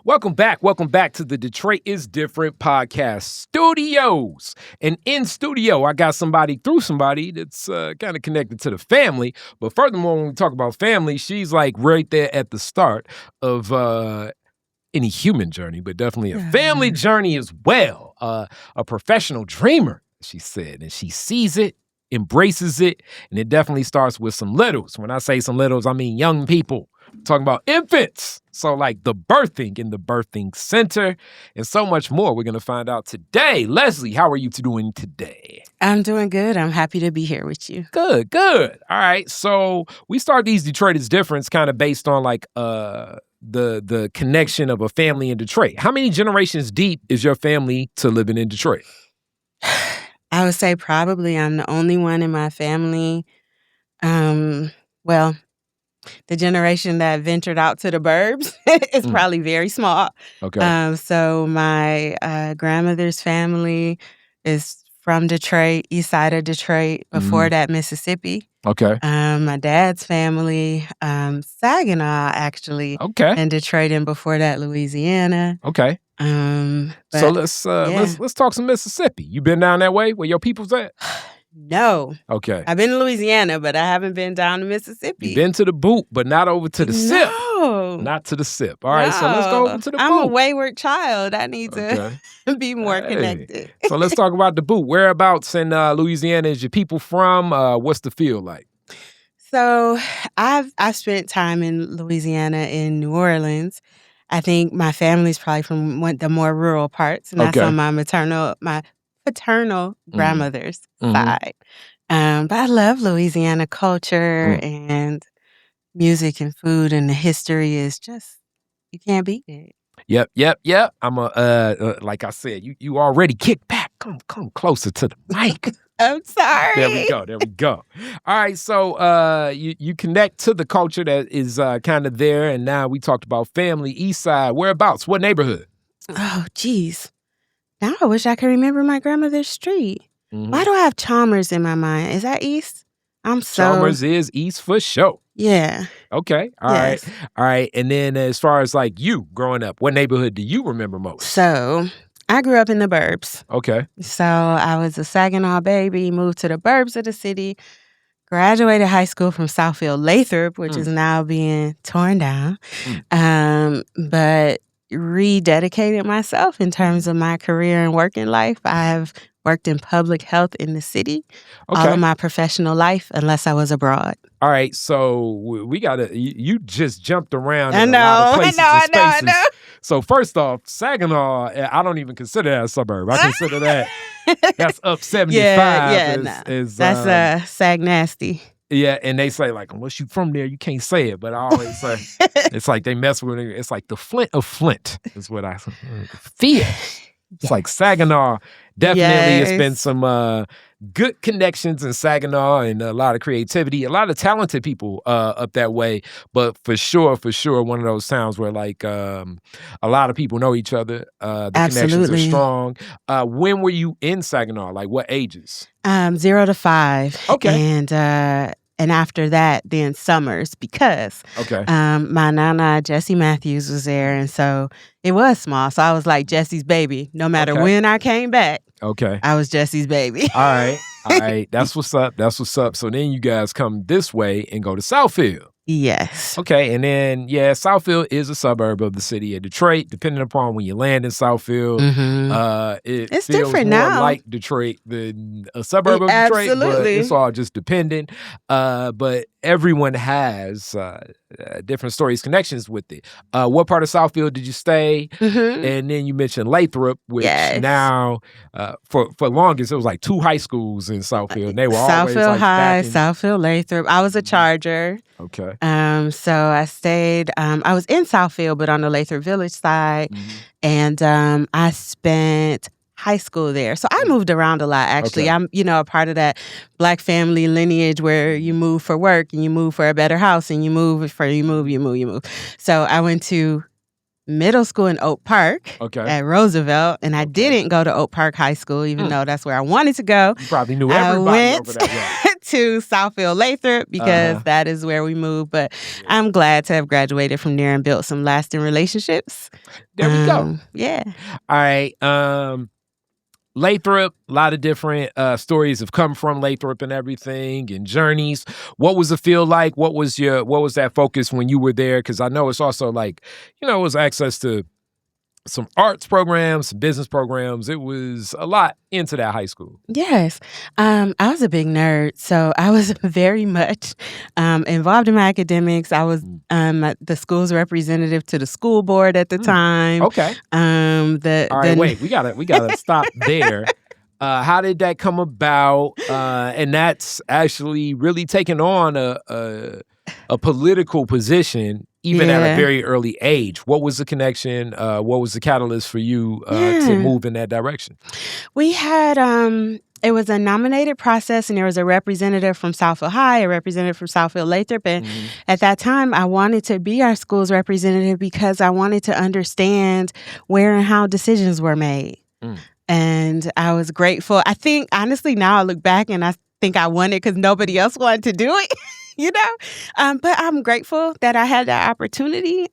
Welcome back to the Detroit is Different podcast studios. And in studio, I got somebody that's kind of connected to the family. But furthermore, when we talk about family, she's like right there at the start of any human journey, but definitely a family journey as well. A professional dreamer, she said, and she sees it, embraces it, and it definitely starts with some littles. When I say some littles, I mean young people. I'm talking about infants. So like the birthing in the birthing center and so much more we're going to find out today. Leslie, how are you doing today? I'm doing good. I'm happy to be here with you. Good. All right. So we start these Detroit is Different kind of based on like the connection of a family in Detroit. How many generations deep is your family to living in Detroit? I would say probably I'm the only one in my family. Well, the generation that ventured out to the burbs is probably very small. Okay. So my grandmother's family is from Detroit, east side of Detroit, before that Mississippi. Okay. My dad's family, Saginaw actually. Okay. And Detroit, and before that Louisiana. Okay. So let's talk some Mississippi. You been down that way where your people's at? No. Okay. I've been to Louisiana, but I haven't been down to Mississippi. You've been to the boot, but not over to the sip. No. Not to the sip. All right, so let's go over to the boot. I'm a wayward child. I need to be more connected. So let's talk about the boot. Whereabouts in Louisiana is your people from? What's the field like? So I've spent time in Louisiana, in New Orleans. I think my family's probably from the more rural parts, and that's on my paternal grandmother's side. But I love Louisiana culture and music and food, and the history is just, you can't beat it. Yep. I'm like I said, you already kicked back. Come closer to the mic. I'm sorry. There we go. All right, so you connect to the culture that is kind of there, and now we talked about family, east side. Whereabouts? What neighborhood? Oh, geez. Now I wish I could remember my grandmother's street. Why do I have Chalmers in my mind? Is that east? Chalmers is east for sure. Yeah. Okay. All right. And then as far as like you growing up, what neighborhood do you remember most? So I grew up in the burbs. Okay. So I was a Saginaw baby, moved to the burbs of the city, graduated high school from Southfield, Lathrop, which is now being torn down. But rededicated myself in terms of my career and working life. I have worked in public health in the city all of my professional life, unless I was abroad. All right, so we gotta. You just jumped around. I know. I know. So first off, Saginaw, I don't even consider that a suburb. I consider that's up 75. That's Sag nasty. Yeah, and they say, like, unless you from there, you can't say it. But I always say, it's like they mess with it. It's like the Flint of Flint is what I feel. It's like Saginaw. Definitely, it's been some good connections in Saginaw and a lot of creativity, a lot of talented people up that way. But for sure, one of those towns where like a lot of people know each other. The connections are strong. When were you in Saginaw? Like what ages? 0 to 5. Okay. And after that, then summers, because my nana, Jessie Matthews, was there. And so it was small. So I was like Jessie's baby. No matter when I came back, I was Jessie's baby. All right. That's what's up. So then you guys come this way and go to Southfield. Yes. Okay, and then, Southfield is a suburb of the city of Detroit. Depending upon when you land in Southfield, it's feels different more now. like Detroit than a suburb of Detroit, but it's all just dependent. But everyone has different stories, connections with it. What part of Southfield did you stay? And then you mentioned Lathrop, which now, for longest, it was like 2 high schools in Southfield. And they were always Southfield like High, Southfield Lathrop. I was a Charger. Okay. So I stayed, I was in Southfield, but on the Lathrop Village side. And I spent high school there. So I moved around a lot, actually. I'm, a part of that Black family lineage where you move for work and you move for a better house and you move. So I went to middle school in Oak Park at Roosevelt, and I didn't go to Oak Park High School, even though that's where I wanted to go. You probably knew everybody over that way. to Southfield Lathrop because that is where we moved. But I'm glad to have graduated from there and built some lasting relationships. There we go. Yeah. All right. Lathrop, a lot of different stories have come from Lathrop and everything, and journeys. What was the feel like? What was that focus when you were there? Because I know it's also like, it was access to some arts programs, some business programs. It was a lot into that high school. Yes. I was a big nerd, so I was very much involved in my academics. I was the school's representative to the school board at the time. Okay. All right, wait, we gotta stop there. How did that come about? And that's actually really taking on a political position, even at a very early age. What was the connection? What was the catalyst for you to move in that direction? We had, it was a nominated process, and there was a representative from Southfield High, a representative from Southfield Lathrop. And at that time, I wanted to be our school's representative because I wanted to understand where and how decisions were made. And I was grateful. I think, honestly, now I look back and I think I won it because nobody else wanted to do it. But I'm grateful that I had that opportunity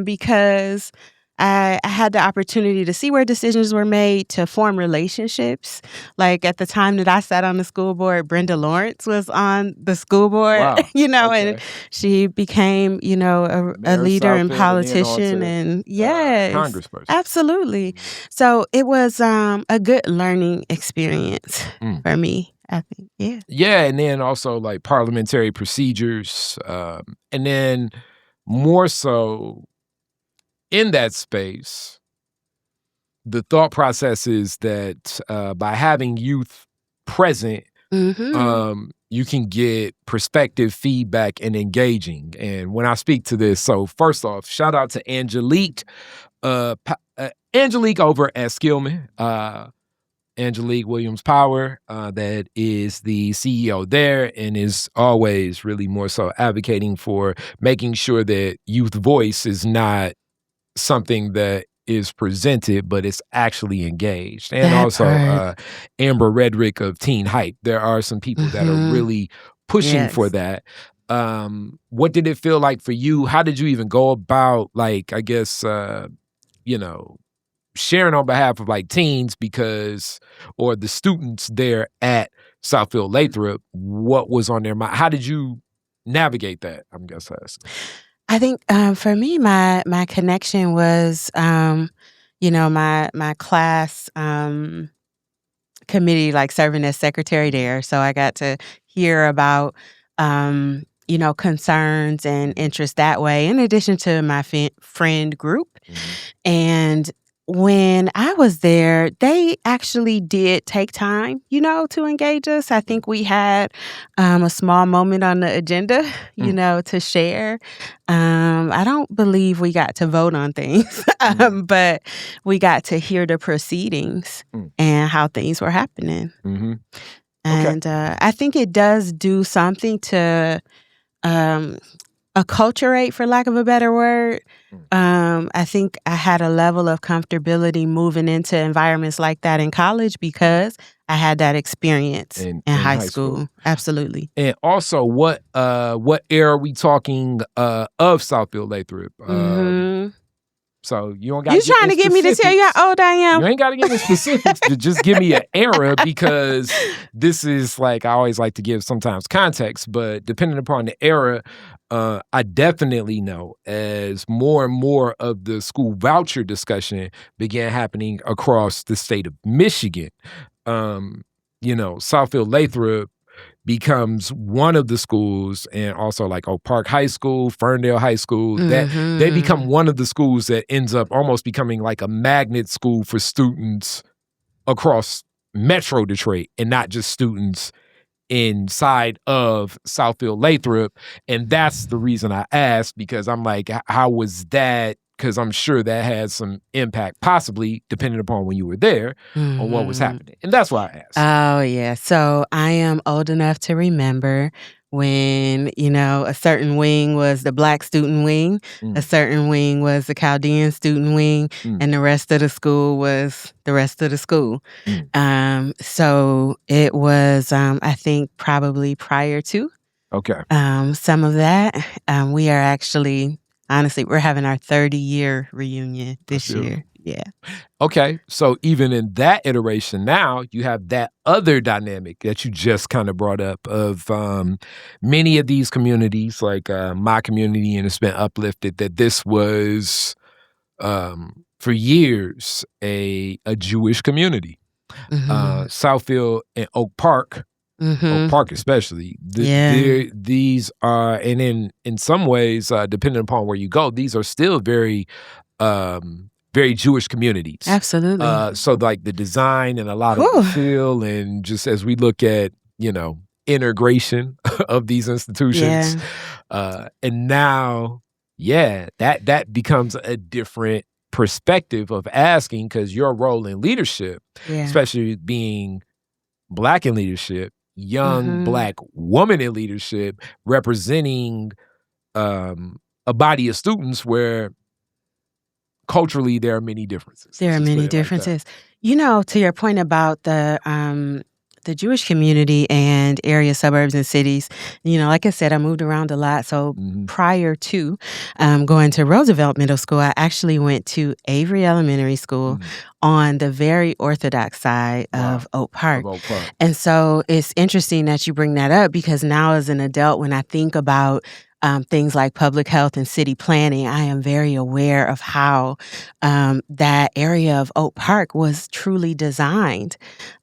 because I had the opportunity to see where decisions were made, to form relationships. Like at the time that I sat on the school board, Brenda Lawrence was on the school board, and she became, a leader and politician and congressperson. Absolutely. So it was a good learning experience for me. I think, yeah, and then also like parliamentary procedures, and then more so in that space, the thought process is that by having youth present, you can get perspective, feedback, and engaging. And when I speak to this, so first off, shout out to Angelique, Angelique over at Skillman. Angelique Williams-Power, that is the CEO there and is always really more so advocating for making sure that youth voice is not something that is presented, but it's actually engaged. And also Amber Redrick of Teen Hype. There are some people that are really pushing for that. What did it feel like for you? How did you even go about, like, I guess, sharing on behalf of like teens or the students there at Southfield Lathrop, what was on their mind? How did you navigate that? I'm guessing. I think for me, my connection was, my class committee, like serving as secretary there. So I got to hear about, concerns and interests that way, in addition to my friend group. And when I was there, they actually did take time, to engage us. I think we had a small moment on the agenda, to share. I don't believe we got to vote on things, but we got to hear the proceedings and how things were happening. And I think it does do something to acculturate, for lack of a better word. I think I had a level of comfortability moving into environments like that in college because I had that experience in high school. Absolutely. And also, what era are we talking of Southfield Lathrop? So you don't got. You trying to get me to tell you how old I am? You ain't got to give me specifics. Just give me an era, because this is like, I always like to give sometimes context, but depending upon the era, I definitely know as more and more of the school voucher discussion began happening across the state of Michigan, Southfield Lathrop becomes one of the schools, and also like Oak Park High School, Ferndale High School, that they become one of the schools that ends up almost becoming like a magnet school for students across Metro Detroit, and not just students inside of Southfield Lathrop. And that's the reason I asked, because I'm like, how was that? Because I'm sure that had some impact, possibly, depending upon when you were there, on what was happening. And that's why I asked. Oh, yeah. So I am old enough to remember when, a certain wing was the Black student wing, a certain wing was the Chaldean student wing, and the rest of the school was the rest of the school. So it was, I think, probably prior to some of that. We are actually, honestly, we're having our 30-year reunion this year. Yeah. Okay. So even in that iteration now, you have that other dynamic that you just kind of brought up of many of these communities, like my community, and it's been uplifted that this was for years a Jewish community. Southfield and Oak Park, Oak Park especially, these are, and in some ways, depending upon where you go, these are still very Jewish communities. Absolutely. So like the design and a lot of the feel, and just as we look at, integration of these institutions, and now, that becomes a different perspective of asking, because your role in leadership, especially being Black in leadership, young Black woman in leadership, representing a body of students where culturally, there are many differences. There are many differences. To your point about the Jewish community and area, suburbs, and cities, like I said, I moved around a lot. So prior to going to Roosevelt Middle School, I actually went to Avery Elementary School on the very Orthodox side of Oak Park. And so it's interesting that you bring that up, because now as an adult, when I think about things like public health and city planning, I am very aware of how that area of Oak Park was truly designed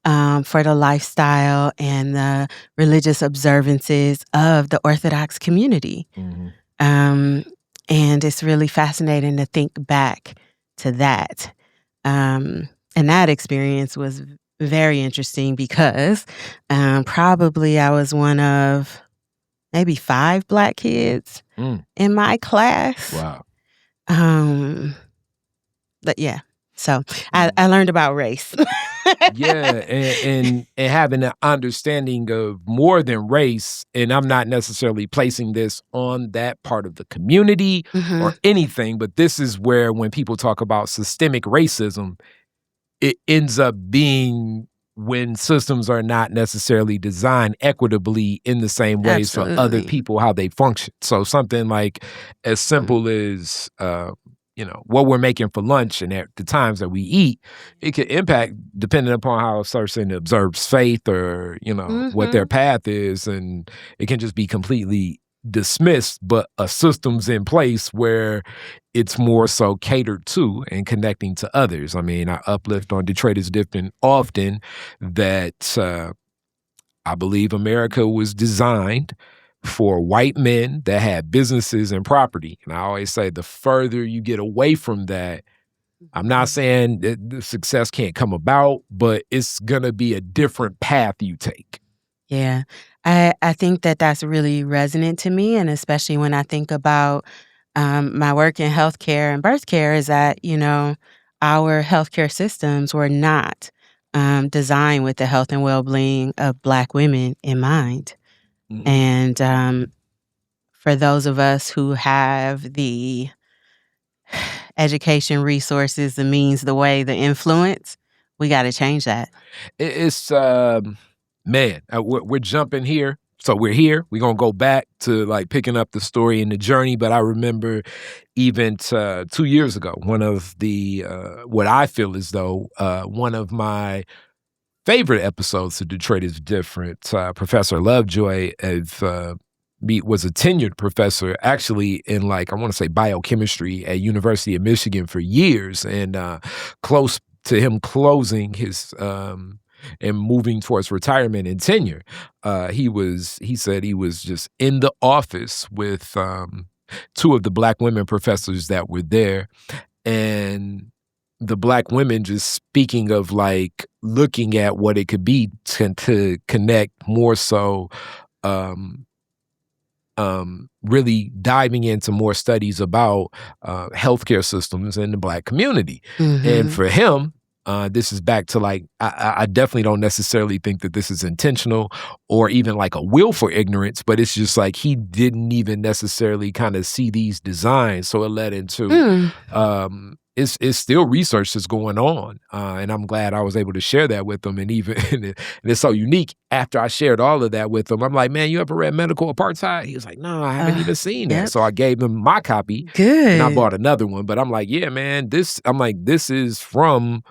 for the lifestyle and the religious observances of the Orthodox community. And it's really fascinating to think back to that. And that experience was very interesting because probably I was one of maybe 5 Black kids in my class. Wow. But so I learned about race. and having an understanding of more than race, and I'm not necessarily placing this on that part of the community or anything, but this is where when people talk about systemic racism, it ends up being when systems are not necessarily designed equitably in the same ways for other people, how they function. So something like as simple as, what we're making for lunch and at the times that we eat, it could impact depending upon how a person observes faith or, what their path is. And it can just be completely dismissed, but a system's in place where it's more so catered to and connecting to others. I mean, I uplift on Detroit is different often that I believe America was designed for white men that had businesses and property. And I always say the further you get away from that, I'm not saying that the success can't come about, but it's going to be a different path you take. Yeah, I think that that's really resonant to me. And especially when I think about my work in healthcare and birth care, is that, our healthcare systems were not designed with the health and well-being of Black women in mind. And for those of us who have the education, resources, the means, the way, the influence, we got to change that. It's, we're jumping here. So we're here. We're going to go back to like picking up the story and the journey. But I remember even 2 years ago, one of the, what I feel is though, one of my favorite episodes of Detroit is Different. Professor Lovejoy was a tenured professor actually in I want to say biochemistry at University of Michigan for years, and close to him closing his and moving towards retirement and tenure. He said he was just in the office with 2 of the Black women professors that were there, and the Black women just speaking of looking at what it could be to connect more so, really diving into more studies about healthcare systems in the Black community. And for him, This is back to like, I definitely don't necessarily think that this is intentional or even like a willful ignorance, but it's just like he didn't even necessarily kind of see these designs. So it led into, it's still research that's going on. And I'm glad I was able to share that with them. And even, and it's so unique. After I shared all of that with him, I'm like, man, you ever read Medical Apartheid? He was like, no, I haven't even seen that. So I gave him my copy. Good. And I bought another one. But I'm like, yeah, man, this is from,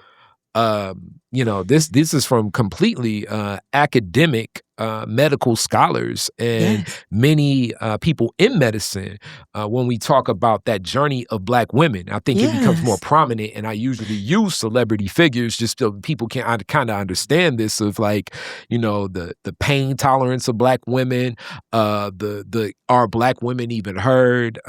this is from completely academic medical scholars and many people in medicine. When we talk about that journey of Black women, I think it becomes more prominent. And I usually use celebrity figures just so people can kind of understand this of like, the pain tolerance of Black women, are Black women even heard?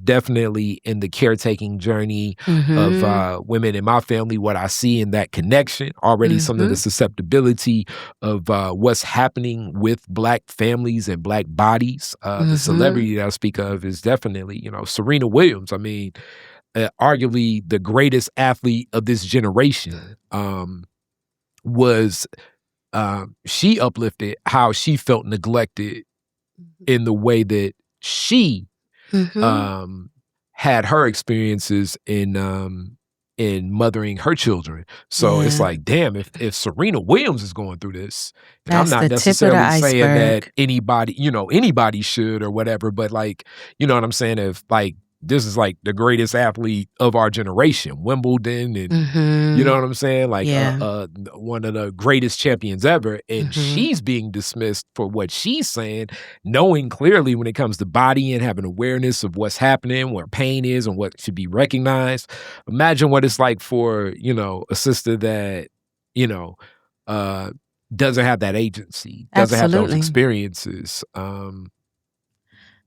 Definitely in the caretaking journey of women in my family, what I see in that connection, already some of the susceptibility of what's happening with Black families and Black bodies. The celebrity that I speak of is definitely, Serena Williams. I mean, arguably the greatest athlete of this generation, was she uplifted how she felt neglected in the way that she had her experiences in mothering her children. So it's like, damn, if Serena Williams is going through this, and I'm not necessarily saying that anybody should or whatever, but like, you know what I'm saying? If like, this is like the greatest athlete of our generation, Wimbledon, and you know what I'm saying? Like one of the greatest champions ever. And she's being dismissed for what she's saying, knowing clearly when it comes to body and having awareness of what's happening, where pain is and what should be recognized. Imagine what it's like for, a sister that, doesn't have that agency, doesn't have those experiences.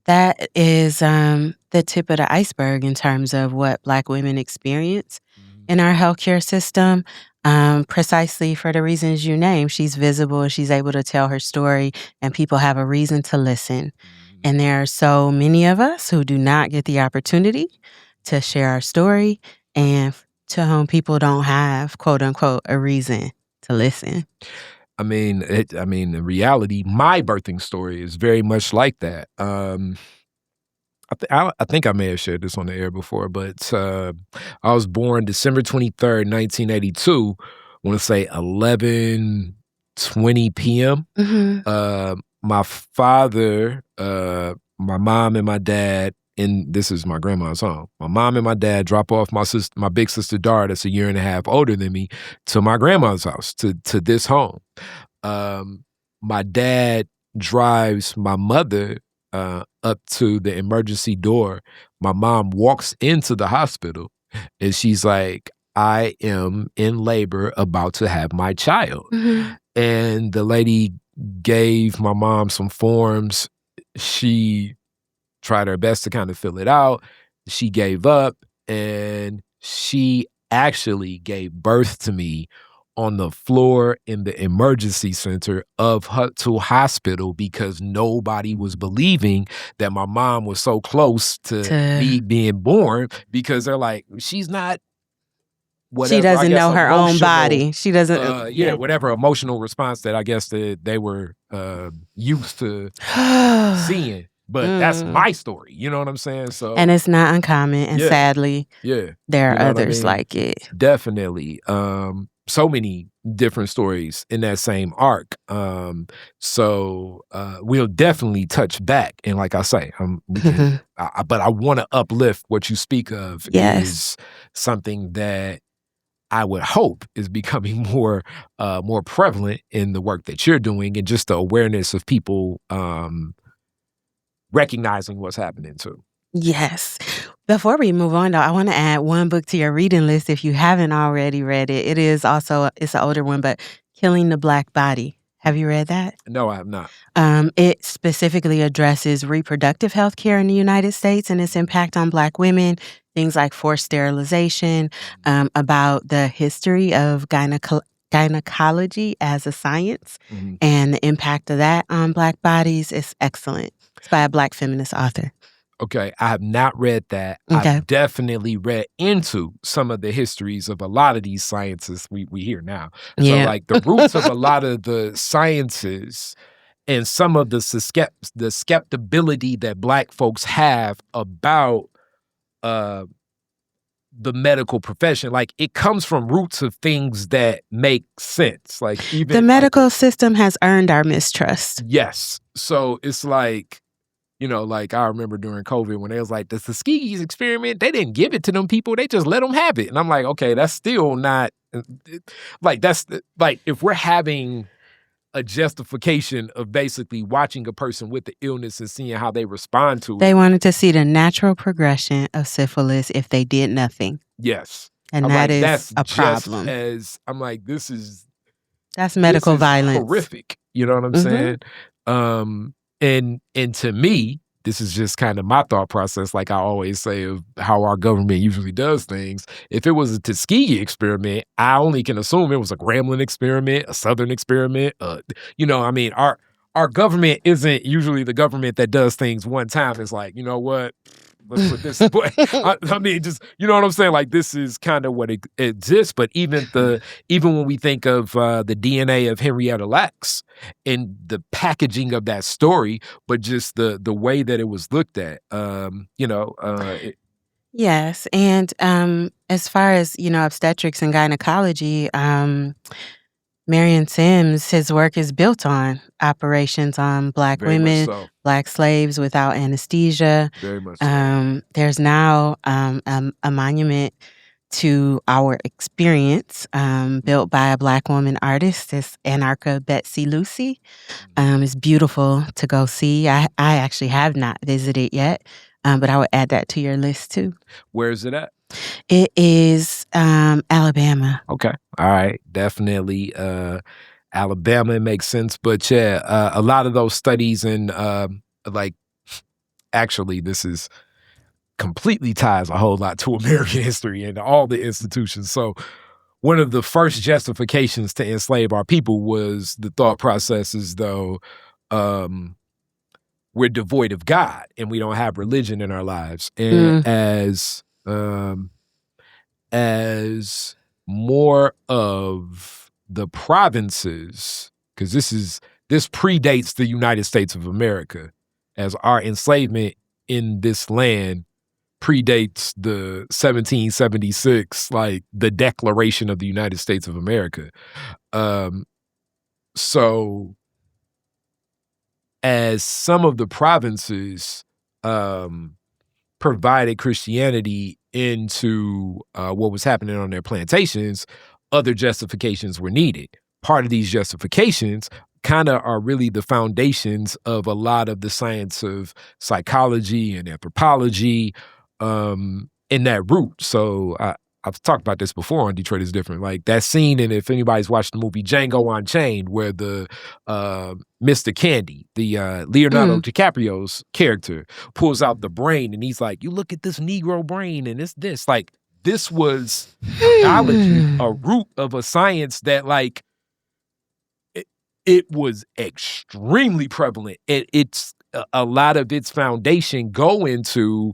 That is the tip of the iceberg in terms of what Black women experience in our healthcare system, precisely for the reasons you named. She's visible and she's able to tell her story, and people have a reason to listen. And there are so many of us who do not get the opportunity to share our story, and to whom people don't have, quote unquote, a reason to listen. I mean, in reality, my birthing story is very much like that. I think I may have shared this on the air before, but I was born December 23rd, 1982. I want to say 11:20 p.m. My father, my mom, and my dad, and this is my grandma's home. My mom and my dad drop off my big sister Dara, that's a year and a half older than me, to my grandma's house, to this home. My dad drives my mother up to the emergency door. My mom walks into the hospital and she's like, I am in labor about to have my child. And the lady gave my mom some forms. She tried her best to kind of fill it out. She gave up, and she actually gave birth to me on the floor in the emergency center of Hutto Hospital, because nobody was believing that my mom was so close to me being born, because they're like, she's not whatever. She doesn't know her own body. She doesn't. Whatever emotional response that I guess that they were used to seeing. But that's my story. You know what I'm saying? So, and it's not uncommon. And sadly, there are others like it. Definitely. So many different stories in that same arc. So we'll definitely touch back. And like I say, but I want to uplift what you speak of is something that I would hope is becoming more prevalent in the work that you're doing, and just the awareness of people recognizing what's happening too. Yes. Before we move on, though, I want to add one book to your reading list if you haven't already read it. It's an older one, but Killing the Black Body. Have you read that? No, I have not. It specifically addresses reproductive health care in the United States and its impact on Black women, things like forced sterilization, about the history of gynecology as a science, and the impact of that on Black bodies. Is excellent. It's by a Black feminist author. Okay, I have not read that. Okay. I've definitely read into some of the histories of a lot of these sciences we hear now. So, Yeah. like, the roots of a lot of the sciences and some of the skeptibility that Black folks have about the medical profession, like, it comes from roots of things that make sense. Like, even The medical system has earned our mistrust. Yes. So it's like, like, I remember during COVID when they was like, the Tuskegee experiment, they didn't give it to them people. They just let them have it. And I'm like, okay, that's still not, like, that's, like, if we're having a justification of basically watching a person with the illness and seeing how they respond to it. They wanted to see the natural progression of syphilis if they did nothing. Yes. And that's a problem. I'm like, that's medical violence. Horrific. You know what I'm saying? And to me, this is just kind of my thought process, like I always say, of how our government usually does things. If it was a Tuskegee experiment, I only can assume it was a Gremlin experiment, a Southern experiment. Our government isn't usually the government that does things one time. It's like, you know what? Let's put this away. I mean, just, you know what I'm saying? Like, this is kind of what exists. But even when we think of the DNA of Henrietta Lacks and the packaging of that story, but just the way that it was looked at, yes. And as far as, obstetrics and gynecology, Marion Sims, his work is built on operations on Black Very women, much so. Black slaves without anesthesia. Very much so. There's now a monument to our experience built by a Black woman artist, this Anarcha Betsy Lucy. It's beautiful to go see. I actually have not visited yet, but I would add that to your list too. Where is it at? It is Alabama. Okay. All right. Definitely Alabama makes sense. But yeah, a lot of those studies and actually this is completely ties a whole lot to American history and all the institutions. So one of the first justifications to enslave our people was the thought process as though we're devoid of God and we don't have religion in our lives. And as more of the provinces, because this predates the United States of America, as our enslavement in this land predates the 1776, like the Declaration of the United States of America. So as some of the provinces provided Christianity into what was happening on their plantations, other justifications were needed. Part of these justifications kind of are really the foundations of a lot of the science of psychology and anthropology in that root. So I've talked about this before on Detroit is Different. Like that scene, and if anybody's watched the movie Django Unchained, where the Mr. Candy, the Leonardo DiCaprio's character, pulls out the brain and he's like, you look at this Negro brain and it's this. Like, this was biology, a root of a science that, like, it was extremely prevalent. It's a lot of its foundation go into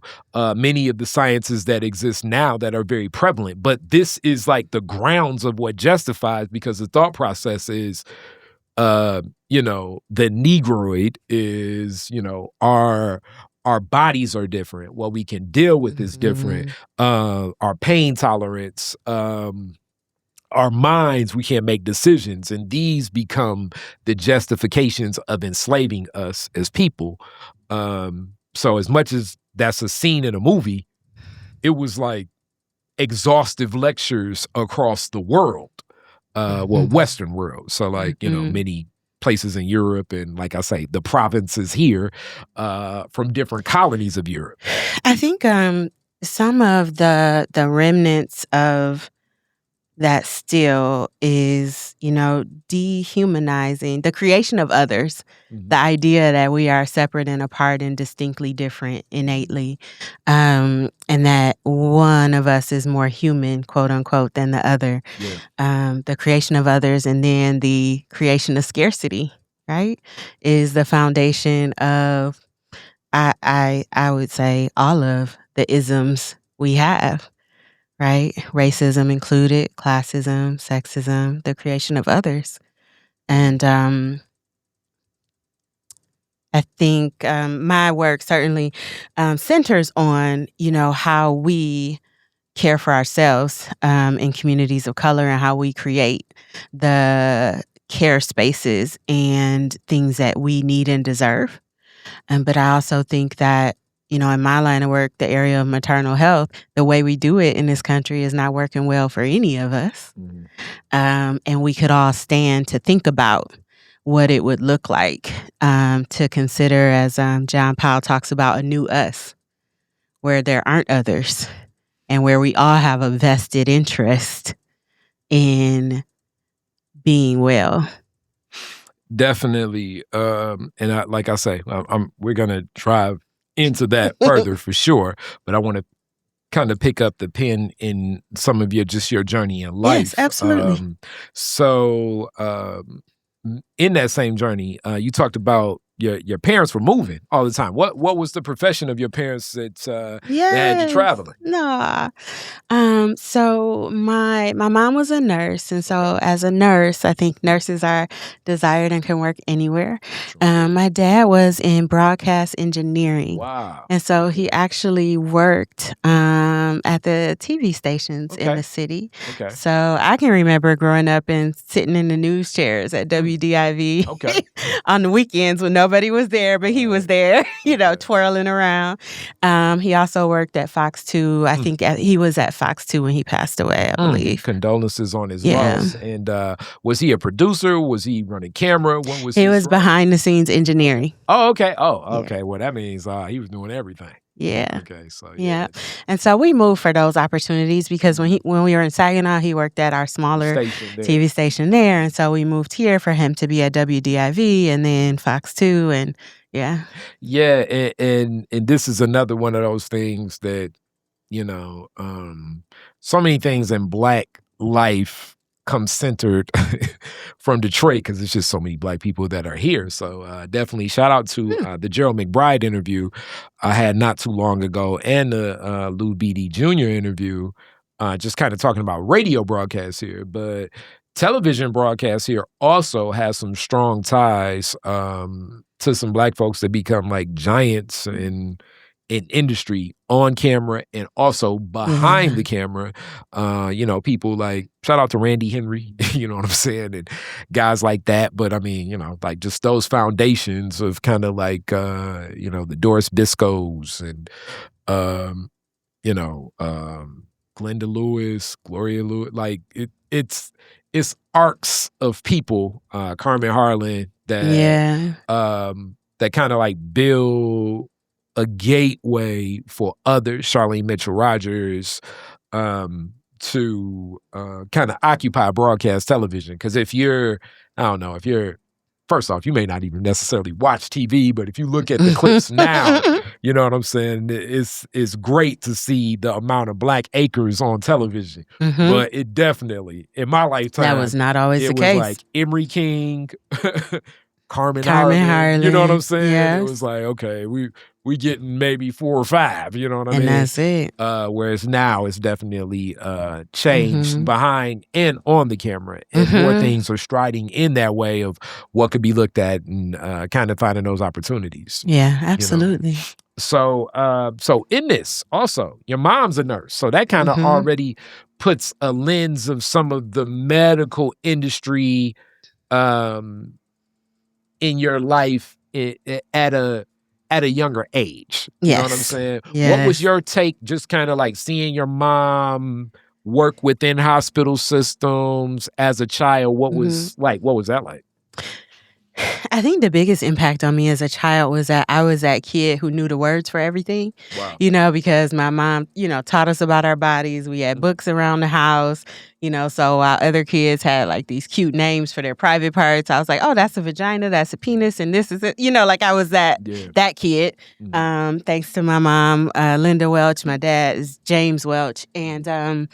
many of the sciences that exist now that are very prevalent. But this is like the grounds of what justifies, because the thought process is, the Negroid is, our bodies are different. What we can deal with is different. Our pain tolerance, our minds, we can't make decisions. And these become the justifications of enslaving us as people. So as much as that's a scene in a movie, it was like exhaustive lectures across the world, Western world. So like, many places in Europe and, like I say, the provinces here from different colonies of Europe. I think some of the remnants of that still is, dehumanizing the creation of others, the idea that we are separate and apart and distinctly different innately, and that one of us is more human, quote unquote, than the other. The creation of others, and then the creation of scarcity, right, is the foundation of I would say all of the isms we have, right? Racism included, classism, sexism, the creation of others. And I think my work certainly centers on, how we care for ourselves in communities of color and how we create the care spaces and things that we need and deserve. But I also think that, in my line of work, the area of maternal health, the way we do it in this country is not working well for any of us. And we could all stand to think about what it would look like to consider, as John Powell talks about, a new us, where there aren't others and where we all have a vested interest in being well. Definitely. And like I say, we're going to drive into that further for sure. But I want to kind of pick up the pen in some of your journey in life. Yes, absolutely. So in that same journey, you talked about your parents were moving all the time. What was the profession of your parents that had you traveling? So my mom was a nurse, and so as a nurse, I think nurses are desired and can work anywhere. My dad was in broadcast engineering. Wow! And so he actually worked at the TV stations in the city. Okay. So I can remember growing up and sitting in the news chairs at WDIV on the weekends when nobody was there, but he was there, twirling around. He also worked at Fox 2. I think he was at Fox 2 when he passed away, I believe. Condolences on his loss. And was he a producer? Was he running camera? What was he was behind the scenes engineering. Oh, okay. Okay. Well, that means he was doing everything. Yeah. Okay. So yeah. And so we moved for those opportunities because when we were in Saginaw, he worked at our smaller TV station there, and so we moved here for him to be at WDIV and then Fox 2, and yeah. Yeah, and this is another one of those things that so many things in Black life come centered from Detroit because there's just so many Black people that are here. So definitely shout out to the Gerald McBride interview I had not too long ago and the Lou Beatty Jr. interview, just kind of talking about radio broadcasts here. But television broadcasts here also has some strong ties to some Black folks that become like giants in industry on camera and also behind the camera. People like, shout out to Randy Henry, you know what I'm saying? And guys like that. But I mean, like just those foundations of kind of like, the Doris Biscoes and, Glenda Lewis, Gloria Lewis, like it's arcs of people, Carmen Harlan that kind of like build a gateway for others, Charlene Mitchell Rogers, to kind of occupy broadcast television. Because first off, you may not even necessarily watch TV, but if you look at the clips now, you know what I'm saying? It's great to see the amount of Black acres on television. But it definitely, in my lifetime, that was not always the case. It was like Emery King, Carmen Harlan. You know what I'm saying? Yes. It was like, okay, we getting maybe 4 or 5, you know what I mean? And that's it. Whereas now it's definitely changed behind and on the camera. And more things are striding in that way of what could be looked at and kind of finding those opportunities. Yeah, absolutely. So in this, also, your mom's a nurse. So that kind of already puts a lens of some of the medical industry in your life at a younger age. You know what I'm saying? Yes. What was your take, just kind of like seeing your mom work within hospital systems as a child? What was that like? I think the biggest impact on me as a child was that I was that kid who knew the words for everything. Wow. Because my mom, taught us about our bodies. We had books around the house, so while other kids had like these cute names for their private parts, I was like, oh, that's a vagina, that's a penis, and this is it. Like I was that kid. Thanks to my mom, Linda Welch. My dad is James Welch. And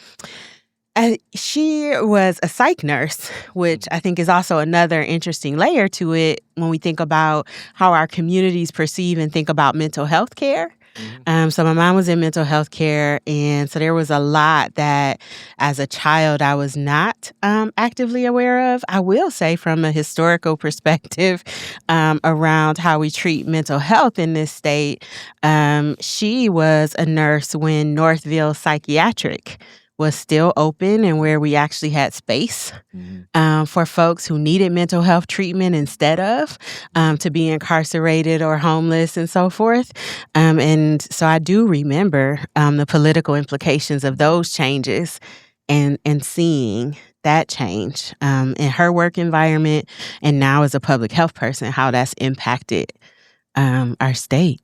She was a psych nurse, which I think is also another interesting layer to it when we think about how our communities perceive and think about mental health care. So my mom was in mental health care, and so there was a lot that, as a child, I was not actively aware of. I will say, from a historical perspective, around how we treat mental health in this state, she was a nurse when Northville Psychiatric was still open and where we actually had space for folks who needed mental health treatment instead of to be incarcerated or homeless and so forth. And so I do remember the political implications of those changes and seeing that change in her work environment, and now as a public health person, how that's impacted our state.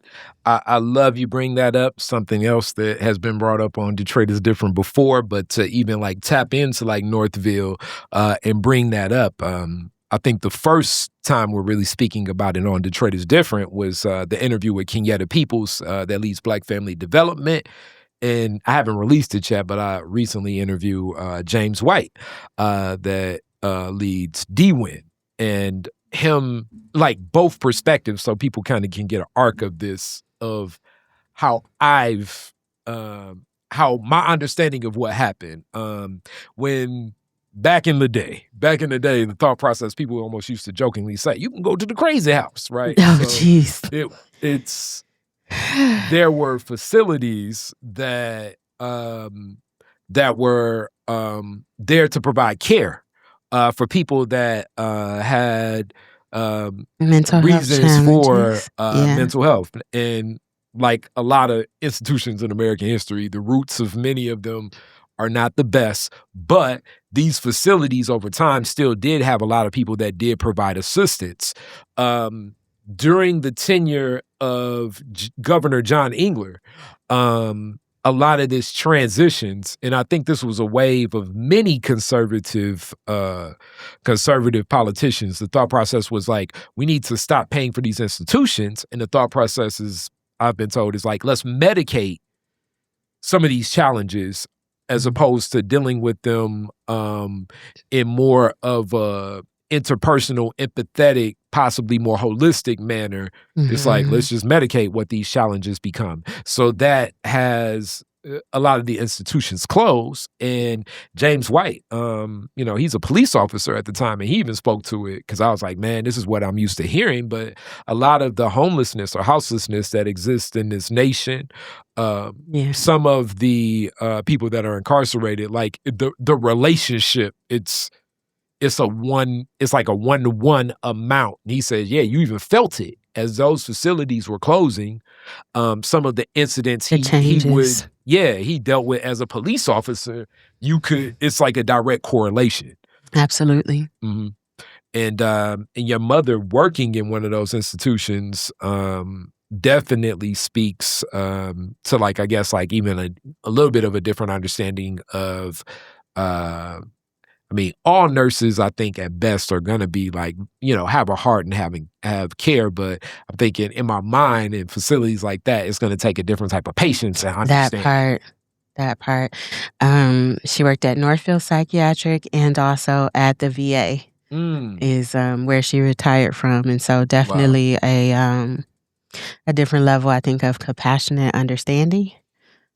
I love you bring that up. Something else that has been brought up on Detroit is Different before, but to even like tap into like Northville and bring that up. I think the first time we're really speaking about it on Detroit is Different was the interview with Kenyatta Peoples that leads Black Family Development. And I haven't released it yet, but I recently interviewed James White that leads DWIN. And him, like both perspectives, so people kind of can get an arc of this, of how how my understanding of what happened. When back in the day, the thought process, people almost used to jokingly say, you can go to the crazy house, right? Oh, jeez. There were facilities that were there to provide care for people that had mental reasons for Yeah. mental health. And like a lot of institutions in American history, the roots of many of them are not the best, but these facilities over time still did have a lot of people that did provide assistance. During the tenure of Governor John Engler, a lot of this transitions, and I think this was a wave of many conservative politicians. The thought process was like, we need to stop paying for these institutions. And the thought process is, I've been told, is like, let's medicate some of these challenges as opposed to dealing with them in more of a interpersonal, empathetic, possibly more holistic manner. It's like, let's just medicate what these challenges become. So that has a lot of the institutions closed. And James White, he's a police officer at the time, and he even spoke to it, because I was like, man, this is what I'm used to hearing. But a lot of the homelessness or houselessness that exists in this nation, some of the people that are incarcerated, like the relationship, it's like a one-to-one amount. And he says, yeah, you even felt it as those facilities were closing. Some of the incidents he dealt with as a police officer, it's like a direct correlation. Absolutely. Mm-hmm. And your mother working in one of those institutions definitely speaks to, like, I guess, like even a little bit of a different understanding of all nurses, I think, at best are going to be like, have a heart and have care. But I'm thinking in my mind, in facilities like that, it's going to take a different type of patience and understanding. That part. She worked at Northfield Psychiatric and also at the VA is where she retired from. And so definitely a different level, I think, of compassionate understanding.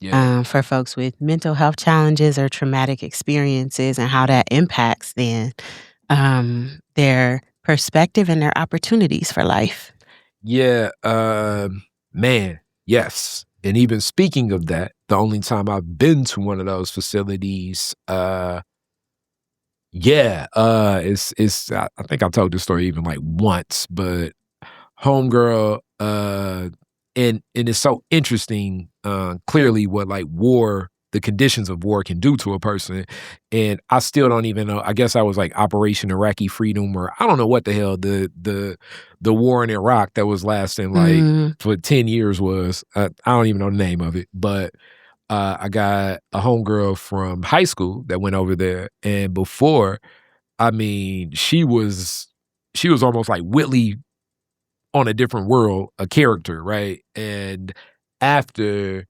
Yeah. For folks with mental health challenges or traumatic experiences, and how that impacts then their perspective and their opportunities for life. Yeah, man, yes. And even speaking of that, the only time I've been to one of those facilities, it's I think I've told this story even like once, but homegirl, and it's so interesting, clearly what like war, the conditions of war can do to a person. And I still don't even know. I guess I was like Operation Iraqi Freedom, or I don't know what the hell the war in Iraq that was lasting like for 10 years was. I don't even know the name of it, but I got a homegirl from high school that went over there. And before, she was almost like Whitley on a different world, a character, right? And after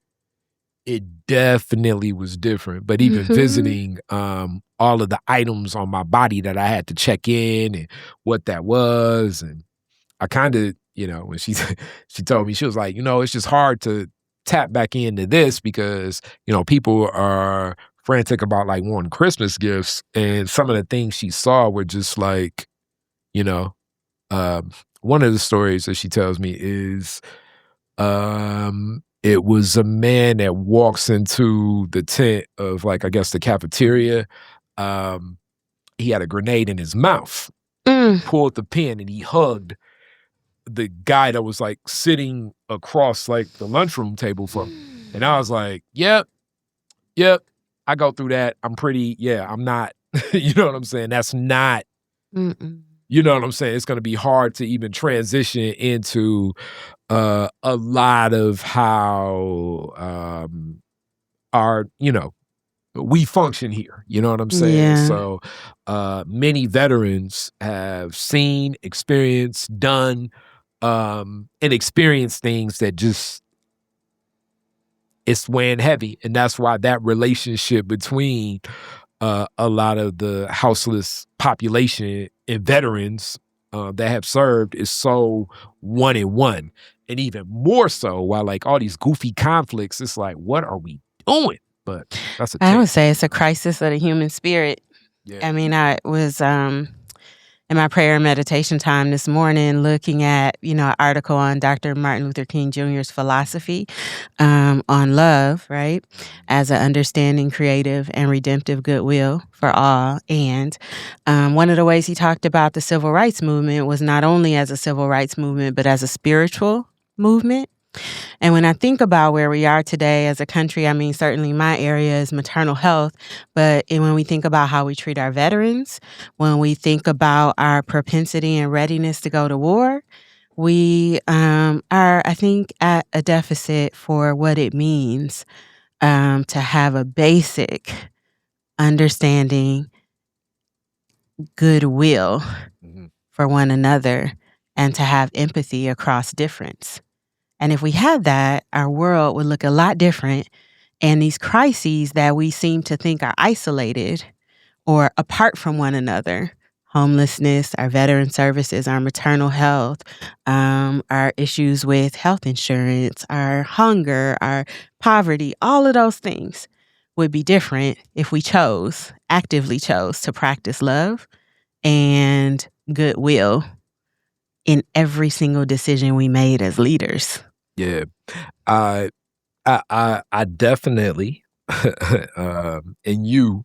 it definitely was different. But even visiting all of the items on my body that I had to check in and what that was. And I kind of, when she told me, she was like, it's just hard to tap back into this because, people are frantic about like wanting Christmas gifts. And some of the things she saw were just like, one of the stories that she tells me is it was a man that walks into the tent of like, I guess the cafeteria. He had a grenade in his mouth, pulled the pin, and he hugged the guy that was like sitting across like the lunchroom table from him. And I was like, yep, I go through that. I'm not, you know what I'm saying? That's not, you know what I'm saying? It's going to be hard to even transition into a lot of how our, we function here. You know what I'm saying? Yeah. So many veterans have seen, experienced, done, and experienced things that just, it's weighing heavy. And that's why that relationship between a lot of the houseless population and veterans that have served is so 1-on-1. And even more so, while like all these goofy conflicts, it's like, what are we doing? But that's I would say it's a crisis of the human spirit. Yeah. I mean, I was in my prayer and meditation time this morning looking at, an article on Dr. Martin Luther King Jr.'s philosophy on love, right? As an understanding, creative, and redemptive goodwill for all. And one of the ways he talked about the civil rights movement was not only as a civil rights movement, but as a spiritual movement. And when I think about where we are today as a country, I mean, certainly my area is maternal health, but when we think about how we treat our veterans, when we think about our propensity and readiness to go to war, we are, I think, at a deficit for what it means to have a basic understanding, goodwill for one another, and to have empathy across difference. And if we had that, our world would look a lot different. And these crises that we seem to think are isolated or apart from one another, homelessness, our veteran services, our maternal health, our issues with health insurance, our hunger, our poverty, all of those things would be different if we actively chose to practice love and goodwill in every single decision we made as leaders. Yeah, I definitely, and you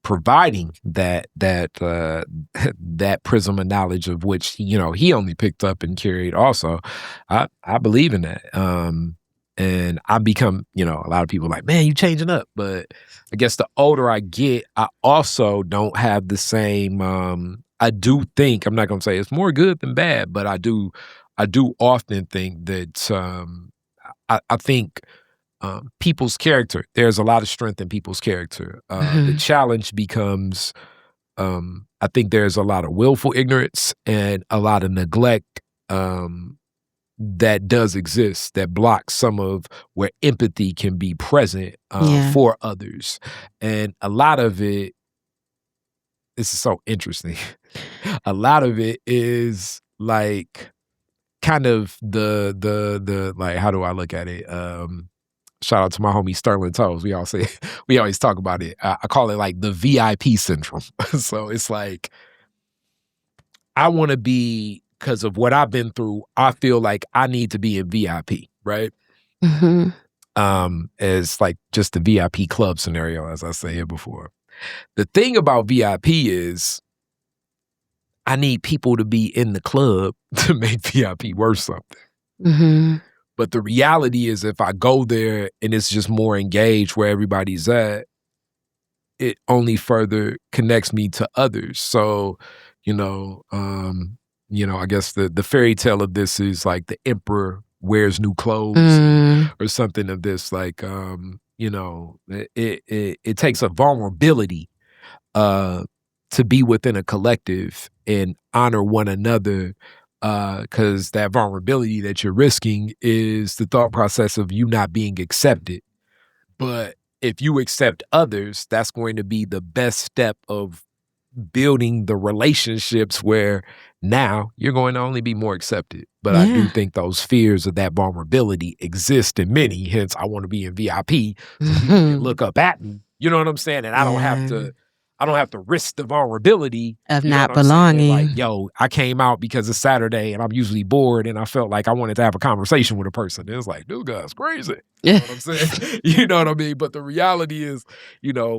providing that prism of knowledge of which he only picked up and carried. Also, I believe in that, and I become a lot of people are like, man, you changing up. But I guess the older I get, I also don't have the same. I do think I'm not gonna say it's more good than bad, but I do often think that I think people's character, there's a lot of strength in people's character. The challenge becomes, I think there's a lot of willful ignorance and a lot of neglect that does exist that blocks some of where empathy can be present for others. And a lot of it, this is so interesting. A lot of it is like kind of the like, how do I look at it? Shout out to my homie Sterling Toes. We always talk about it. I call it like the VIP syndrome. So it's like, I want to be, because of what I've been through, I feel like I need to be in VIP, right? As like just the VIP club scenario, as I said before. The thing about VIP is I need people to be in the club to make VIP worth something. But the reality is if I go there and it's just more engaged where everybody's at, it only further connects me to others. So, I guess the fairy tale of this is like the emperor wears new clothes or something of this. Like, it takes a vulnerability to be within a collective and honor one another, because that vulnerability that you're risking is the thought process of you not being accepted. But if you accept others, that's going to be the best step of building the relationships where now you're going to only be more accepted. But I do think those fears of that vulnerability exist in many. Hence, I want to be in VIP so people can look up at me. You know what I'm saying? And I don't have to risk the vulnerability of not belonging. Like, yo, I came out because it's Saturday and I'm usually bored and I felt like I wanted to have a conversation with a person. It's like, dude, guy's crazy. You know what I'm saying? You know what I mean? But the reality is,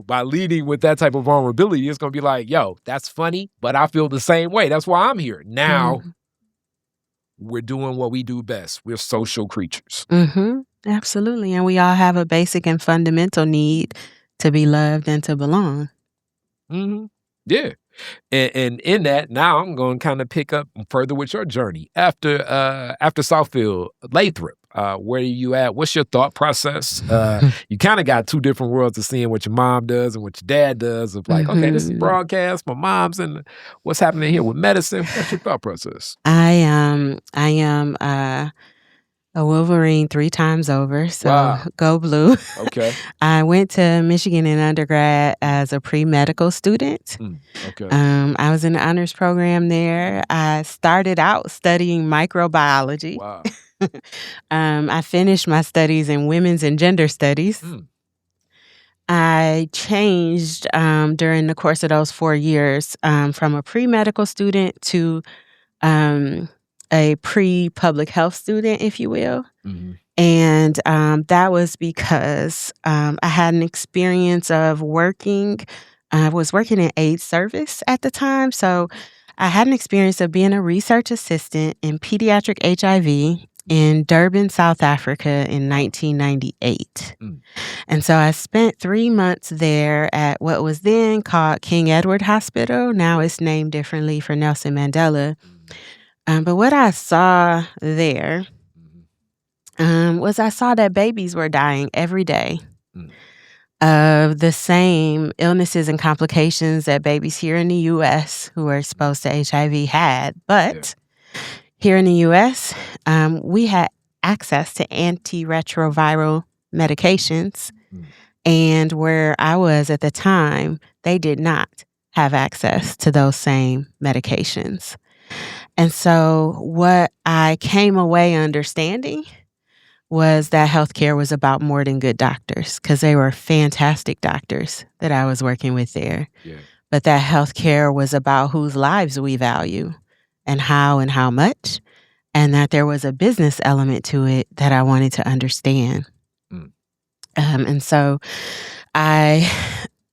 by leading with that type of vulnerability, it's going to be like, yo, that's funny, but I feel the same way. That's why I'm here. Now, we're doing what we do best. We're social creatures. Absolutely. And we all have a basic and fundamental need to be loved and to belong. Yeah. And in that, now I'm going to kind of pick up further with your journey. After Southfield, Lathrop, where are you at? What's your thought process? You kind of got two different worlds of seeing what your mom does and what your dad does of like, okay, this is broadcast, my mom's in what's happening here with medicine. What's your thought process? I am a Wolverine 3 times over, so go blue. Okay. I went to Michigan in undergrad as a pre-medical student. Okay. I was in the honors program there. I started out studying microbiology. Wow. I finished my studies in women's and gender studies. I changed during the course of those 4 years from a pre-medical student to a pre-public health student, if you will. And that was because I had an experience of working. I was working in AIDS service at the time. So I had an experience of being a research assistant in pediatric HIV in Durban, South Africa in 1998. And so I spent 3 months there at what was then called King Edward Hospital. Now it's named differently for Nelson Mandela. But what I saw there was I saw that babies were dying every day of the same illnesses and complications that babies here in the U.S. who were exposed to HIV had. But here in the U.S., we had access to antiretroviral medications. And where I was at the time, they did not have access to those same medications. And so what I came away understanding was that healthcare was about more than good doctors, because they were fantastic doctors that I was working with there. But that healthcare was about whose lives we value and how much, and that there was a business element to it that I wanted to understand. And so I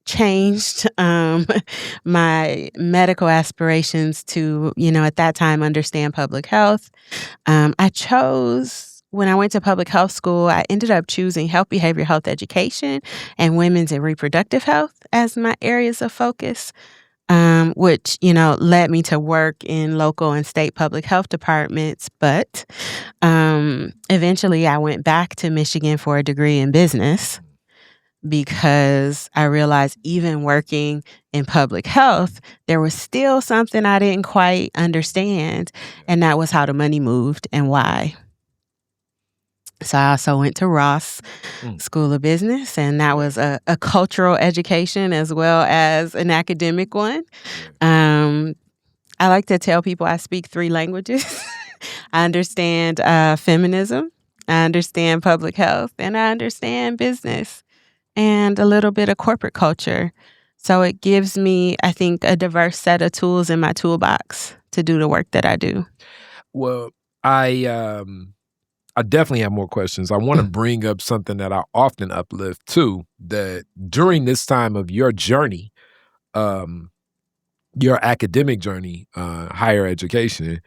changed my medical aspirations to, at that time, understand public health. I chose, when I went to public health school, I ended up choosing health behavioral health education and women's and reproductive health as my areas of focus, which, led me to work in local and state public health departments. But eventually I went back to Michigan for a degree in business, because I realized even working in public health, there was still something I didn't quite understand, and that was how the money moved and why. So I also went to Ross School of Business, and that was a cultural education as well as an academic one. I like to tell people I speak 3 languages. I understand feminism, I understand public health, and I understand business and a little bit of corporate culture. So it gives me, I think, a diverse set of tools in my toolbox to do the work that I do. Well, I definitely have more questions. I want to bring up something that I often uplift too, that during this time of your journey, your academic journey, higher education,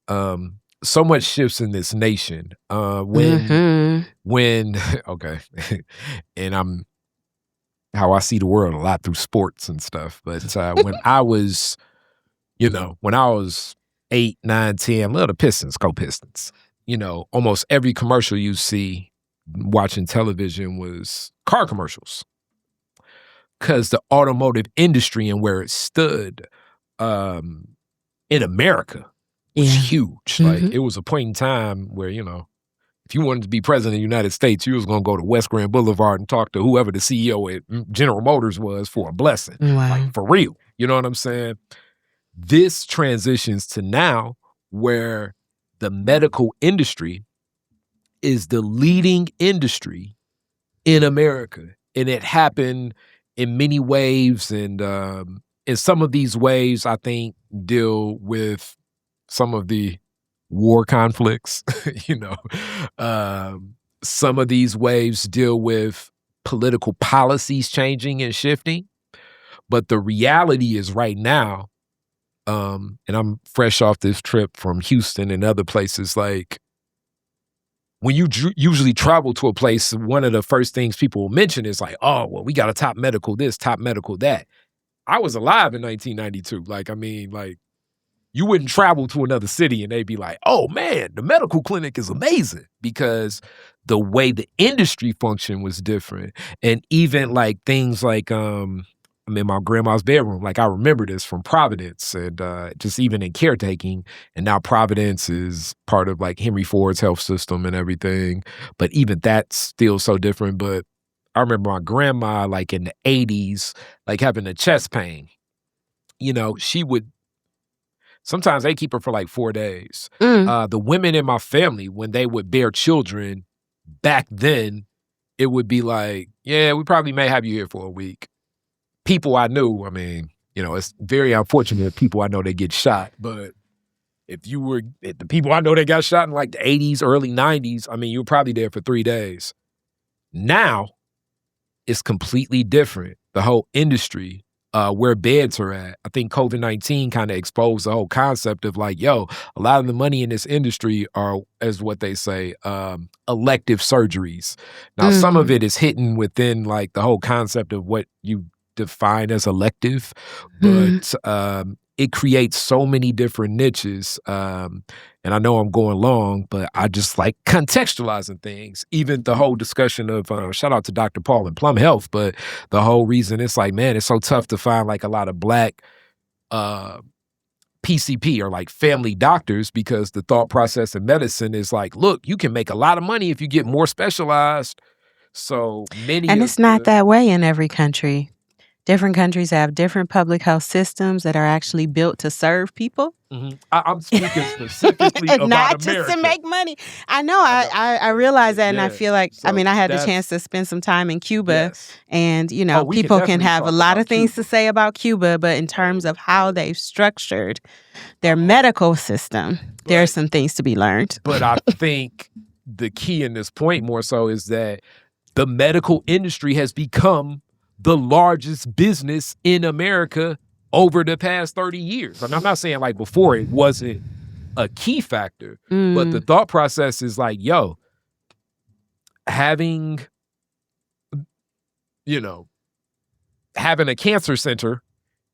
so much shifts in this nation. When okay, and how I see the world a lot through sports and stuff. But when I was, when I was 8, 9, 10, love the Pistons, go Pistons. Almost every commercial you see watching television was car commercials, because the automotive industry and where it stood in America was huge. Like, it was a point in time where, if you wanted to be president of the United States, you was going to go to West Grand Boulevard and talk to whoever the CEO at General Motors was for a blessing. Wow. Like, for real. You know what I'm saying? This transitions to now where the medical industry is the leading industry in America. And it happened in many waves. And some of these waves, I think, deal with some of the war conflicts, some of these waves deal with political policies changing and shifting. But the reality is right now, and I'm fresh off this trip from Houston and other places, like when you usually travel to a place, one of the first things people will mention is like, oh, well, we got a top medical this, top medical that. I was alive in 1992. You wouldn't travel to another city and they'd be like, oh man, the medical clinic is amazing, because the way the industry function was different. And even like things like, I'm in my grandma's bedroom. Like, I remember this from Providence and just even in caretaking. And now Providence is part of like Henry Ford's health system and everything. But even that's still so different. But I remember my grandma, like in the 80s, like having a chest pain. She would, sometimes they keep her for like 4 days. The women in my family, when they would bear children back then, it would be like, yeah, we probably may have you here for a week. People I knew, it's very unfortunate people I know they get shot. But if the people I know that got shot in like the 80s, early 90s, you were probably there for 3 days. Now, it's completely different. The whole industry, where beds are at. I think COVID-19 kind of exposed the whole concept of like, yo, a lot of the money in this industry are, as what they say, elective surgeries. Now, some of it is hidden within like the whole concept of what you define as elective, but it creates so many different niches. And I know I'm going long, but I just like contextualizing things. Even the whole discussion of, shout out to Dr. Paul and Plum Health, but the whole reason it's like, man, it's so tough to find like a lot of Black PCP or like family doctors, because the thought process in medicine is like, look, you can make a lot of money if you get more specialized. So many. And it's not that way in every country. Different countries have different public health systems that are actually built to serve people. I'm speaking specifically about not just America. to make money. I know. I realize that, and I feel like, I had the chance to spend some time in Cuba, and people can have a lot of things to say about Cuba, but in terms of how they've structured their medical system, there are some things to be learned. But I think the key in this point more so is that the medical industry has become the largest business in America over the past 30 years. And I'm not saying like before it wasn't a key factor, but the thought process is like, yo, having a cancer center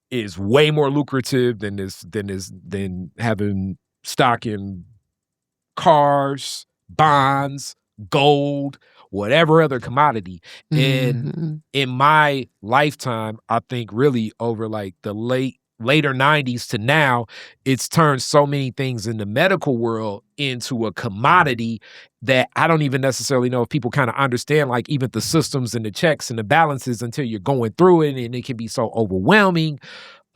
is way more lucrative than having stock in cars, bonds, gold, whatever other commodity. And in my lifetime, I think really over like the later 90s to now, it's turned so many things in the medical world into a commodity that I don't even necessarily know if people kind of understand, like even the systems and the checks and the balances until you're going through it. And it can be so overwhelming.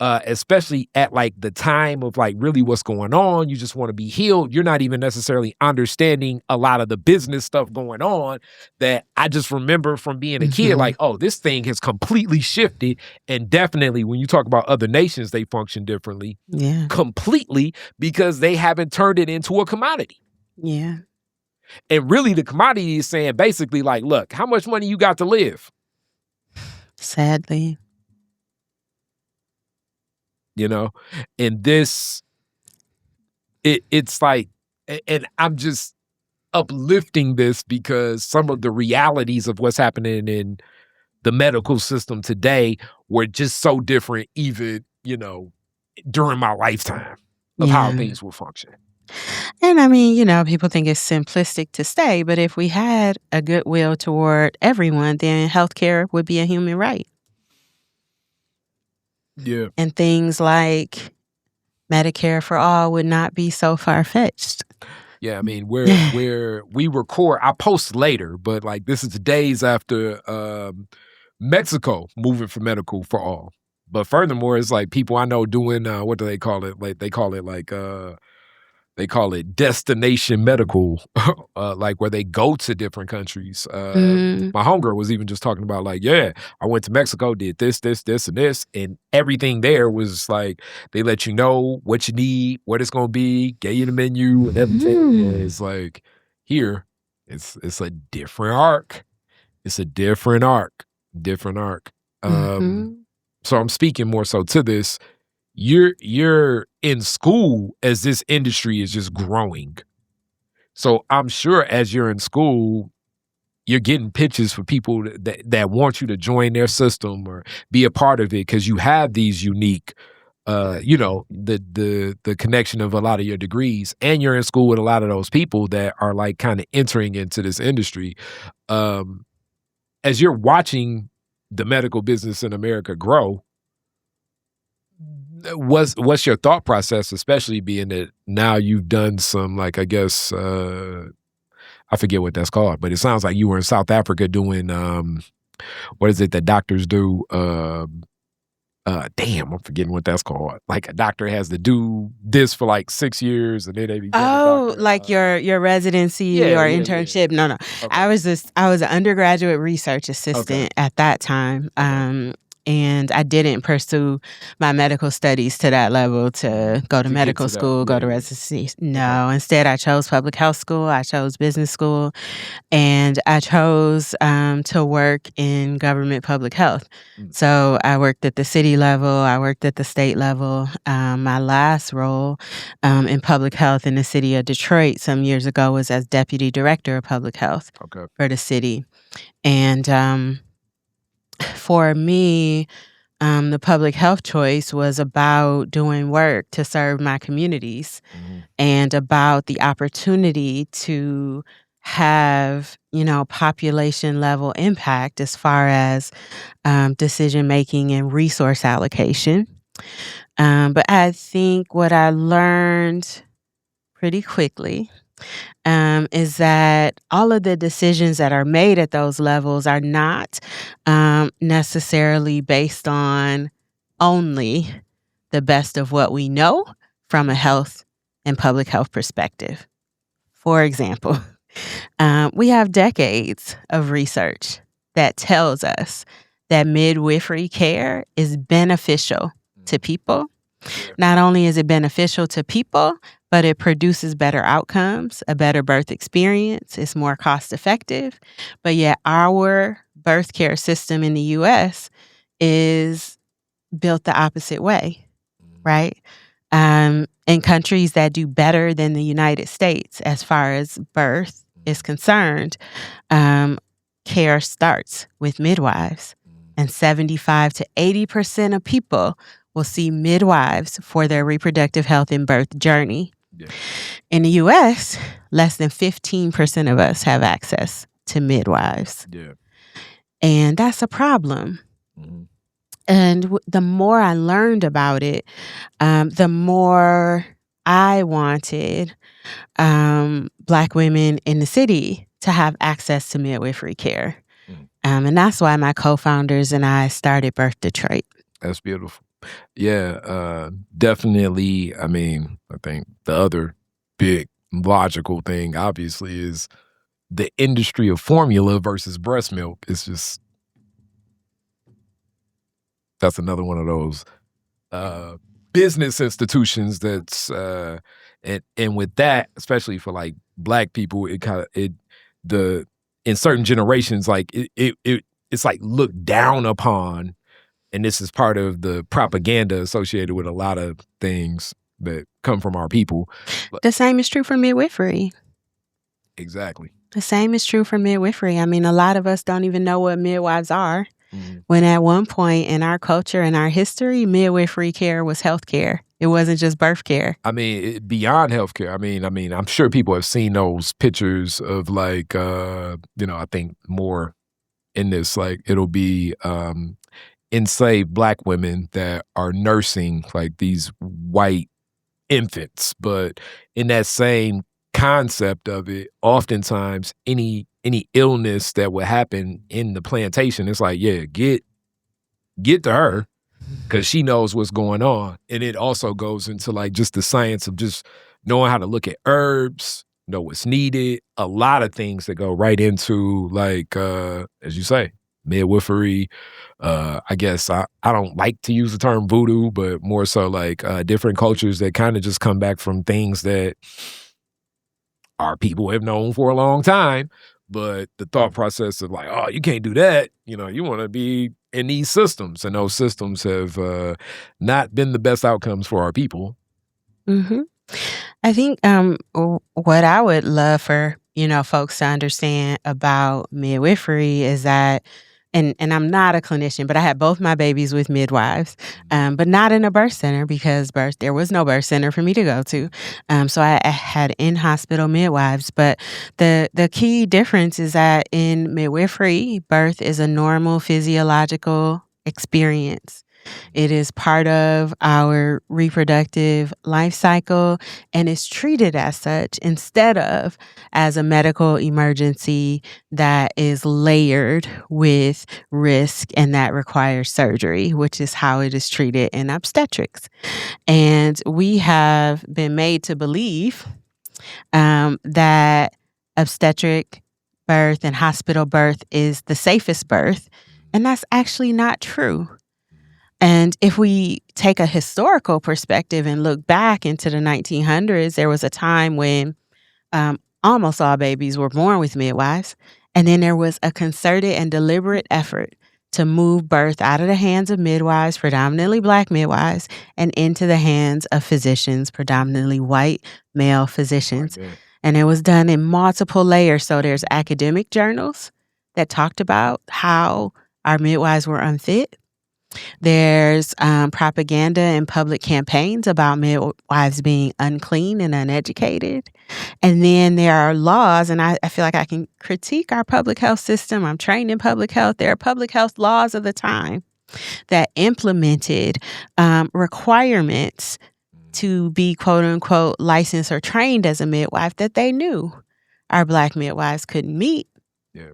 Especially at like the time of like really what's going on. You just want to be healed. You're not even necessarily understanding a lot of the business stuff going on that I just remember from being a kid, like, oh, this thing has completely shifted. And definitely when you talk about other nations, they function differently. Yeah. Completely, because they haven't turned it into a commodity. Yeah. And really the commodity is saying basically like, look, how much money you got to live? Sadly. And this, it's like, and I'm just uplifting this because some of the realities of what's happening in the medical system today were just so different, even, during my lifetime of how things will function. And people think it's simplistic to say, but if we had a goodwill toward everyone, then healthcare would be a human right. Yeah. And things like Medicare for all would not be so far-fetched. Yeah, I mean, where we record, I post later, but like this is the days after Mexico moving for medical for all. But furthermore, it's like people I know doing what do they call it? Like they call it destination medical, like where they go to different countries. My homegirl was even just talking about like, yeah, I went to Mexico, did this, and this, and everything there was like they let you know what you need, what it's gonna be, gave you the menu and everything. And it's like here, it's a different arc. It's a different arc. So I'm speaking more so to this. You're in school as this industry is just growing. So I'm sure as you're in school, you're getting pitches for people that want you to join their system or be a part of it because you have these unique, the connection of a lot of your degrees, and you're in school with a lot of those people that are like kind of entering into this industry. As you're watching the medical business in America grow, what's your thought process, especially being that now you've done some, like, I guess, I forget what that's called, but it sounds like you were in South Africa doing, what is it that doctors do? Damn, I'm forgetting what that's called. Like a doctor has to do this for like 6 years and then they become a doctor. Like your residency or internship. No. Okay. I was an undergraduate research assistant at that time. And I didn't pursue my medical studies to that level to go to medical school, go to residency. No, instead I chose public health school. I chose business school, and I chose to work in government public health. So I worked at the city level. I worked at the state level. My last role in public health in the city of Detroit some years ago was as deputy director of public health for the city. And for me, the public health choice was about doing work to serve my communities and about the opportunity to have, population level impact as far as decision making and resource allocation. But I think what I learned pretty quickly is that all of the decisions that are made at those levels are not necessarily based on only the best of what we know from a health and public health perspective. For example, we have decades of research that tells us that midwifery care is beneficial to people. Not only is it beneficial to people, but it produces better outcomes, a better birth experience. It's more cost effective. But yet our birth care system in the U.S. is built the opposite way, right? In countries that do better than the United States as far as birth is concerned, care starts with midwives. And 75 to 80% of people will see midwives for their reproductive health and birth journey. Yeah. In the U.S., less than 15% of us have access to midwives. Yeah. And that's a problem. Mm-hmm. And the more I learned about it, the more I wanted Black women in the city to have access to midwifery care. And that's why my co-founders and I started Birth Detroit. That's beautiful. Yeah, definitely. I mean, I think the other big logical thing, obviously, is the industry of formula versus breast milk. It's just, that's another one of those business institutions that's, and with that, especially for like Black people, in certain generations, like it's like looked down upon. And this is part of the propaganda associated with a lot of things that come from our people. The same is true for midwifery. Exactly. The same is true for midwifery. I mean, a lot of us don't even know what midwives are. Mm-hmm. When at one point in our culture and our history, midwifery care was health care. It wasn't just birth care. I mean, beyond healthcare. I mean, I'm sure people have seen those pictures of like, I think more in this, like it'll be enslaved Black women that are nursing like these white infants. But in that same concept of it, oftentimes any illness that would happen in the plantation, it's like, yeah, get to her because she knows what's going on. And it also goes into like just the science of just knowing how to look at herbs, know what's needed, a lot of things that go right into like, as you say, midwifery. I guess I don't like to use the term voodoo, but more so like different cultures that kind of just come back from things that our people have known for a long time. But the thought process of like, oh, you can't do that. You know, you want to be in these systems. And those systems have not been the best outcomes for our people. Mm-hmm. I think what I would love for, folks to understand about midwifery is that, and I'm not a clinician, but I had both my babies with midwives, but not in a birth center because there was no birth center for me to go to. So I had in-hospital midwives. But the key difference is that in midwifery, birth is a normal physiological experience. It is part of our reproductive life cycle and is treated as such instead of as a medical emergency that is layered with risk and that requires surgery, which is how it is treated in obstetrics. And we have been made to believe that obstetric birth and hospital birth is the safest birth, and that's actually not true. And if we take a historical perspective and look back into the 1900s, there was a time when almost all babies were born with midwives. And then there was a concerted and deliberate effort to move birth out of the hands of midwives, predominantly Black midwives, and into the hands of physicians, predominantly white male physicians. Right. And it was done in multiple layers. So there's academic journals that talked about how our midwives were unfit. There's propaganda and public campaigns about midwives being unclean and uneducated. And then there are laws, and I feel like I can critique our public health system. I'm trained in public health. There are public health laws of the time that implemented requirements to be, quote unquote, licensed or trained as a midwife that they knew our Black midwives couldn't meet. Yeah.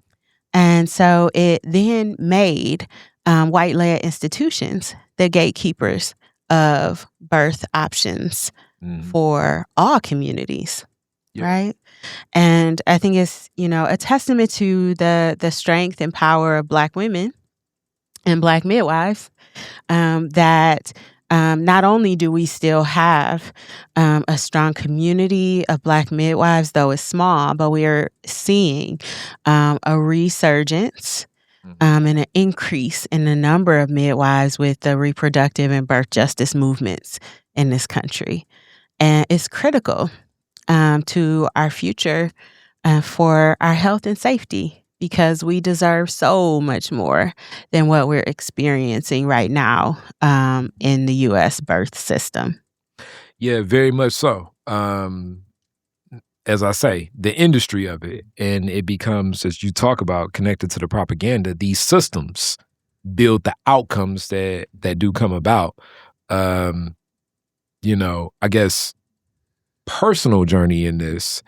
And so it then made white-led institutions the gatekeepers of birth options for all communities, right? And I think it's, a testament to the strength and power of Black women and Black midwives that not only do we still have a strong community of Black midwives, though it's small, but we are seeing a resurgence and an increase in the number of midwives with the reproductive and birth justice movements in this country. And it's critical to our future for our health and safety, because we deserve so much more than what we're experiencing right now in the U.S. birth system. Yeah, very much so. As I say, the industry of it, and it becomes, as you talk about, connected to the propaganda, these systems build the outcomes that do come about. I guess personal journey in this,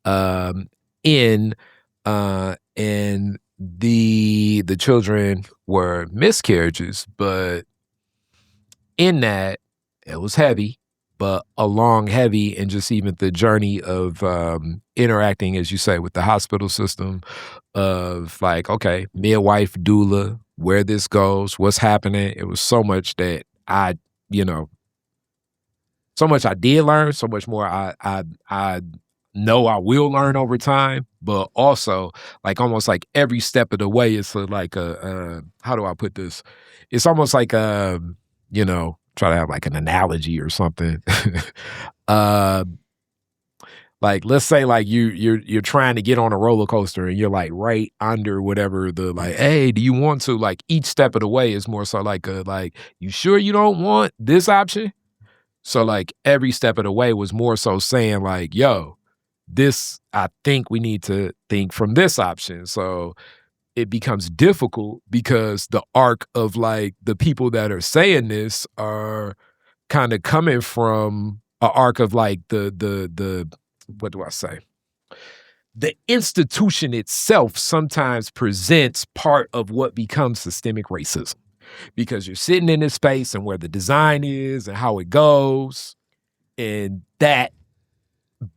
and the children were miscarriages, but in that it was heavy. But along heavy and just even the journey of interacting, as you say, with the hospital system of like, okay, midwife, doula, where this goes, what's happening. It was so much that so much I did learn, so much more I know I will learn over time, but also like almost like every step of the way, it's like how do I put this? It's almost like try to have like an analogy or something. Like let's say like you're trying to get on a roller coaster and you're like right under whatever the like, hey, do you want to? Like each step of the way is more so like you sure you don't want this option? So like every step of the way was more so saying like, yo, this, I think we need to think from this option. So it becomes difficult because the arc of like the people that are saying this are kind of coming from an arc of like the what do I say? The institution itself sometimes presents part of what becomes systemic racism, because you're sitting in this space and where the design is and how it goes, and that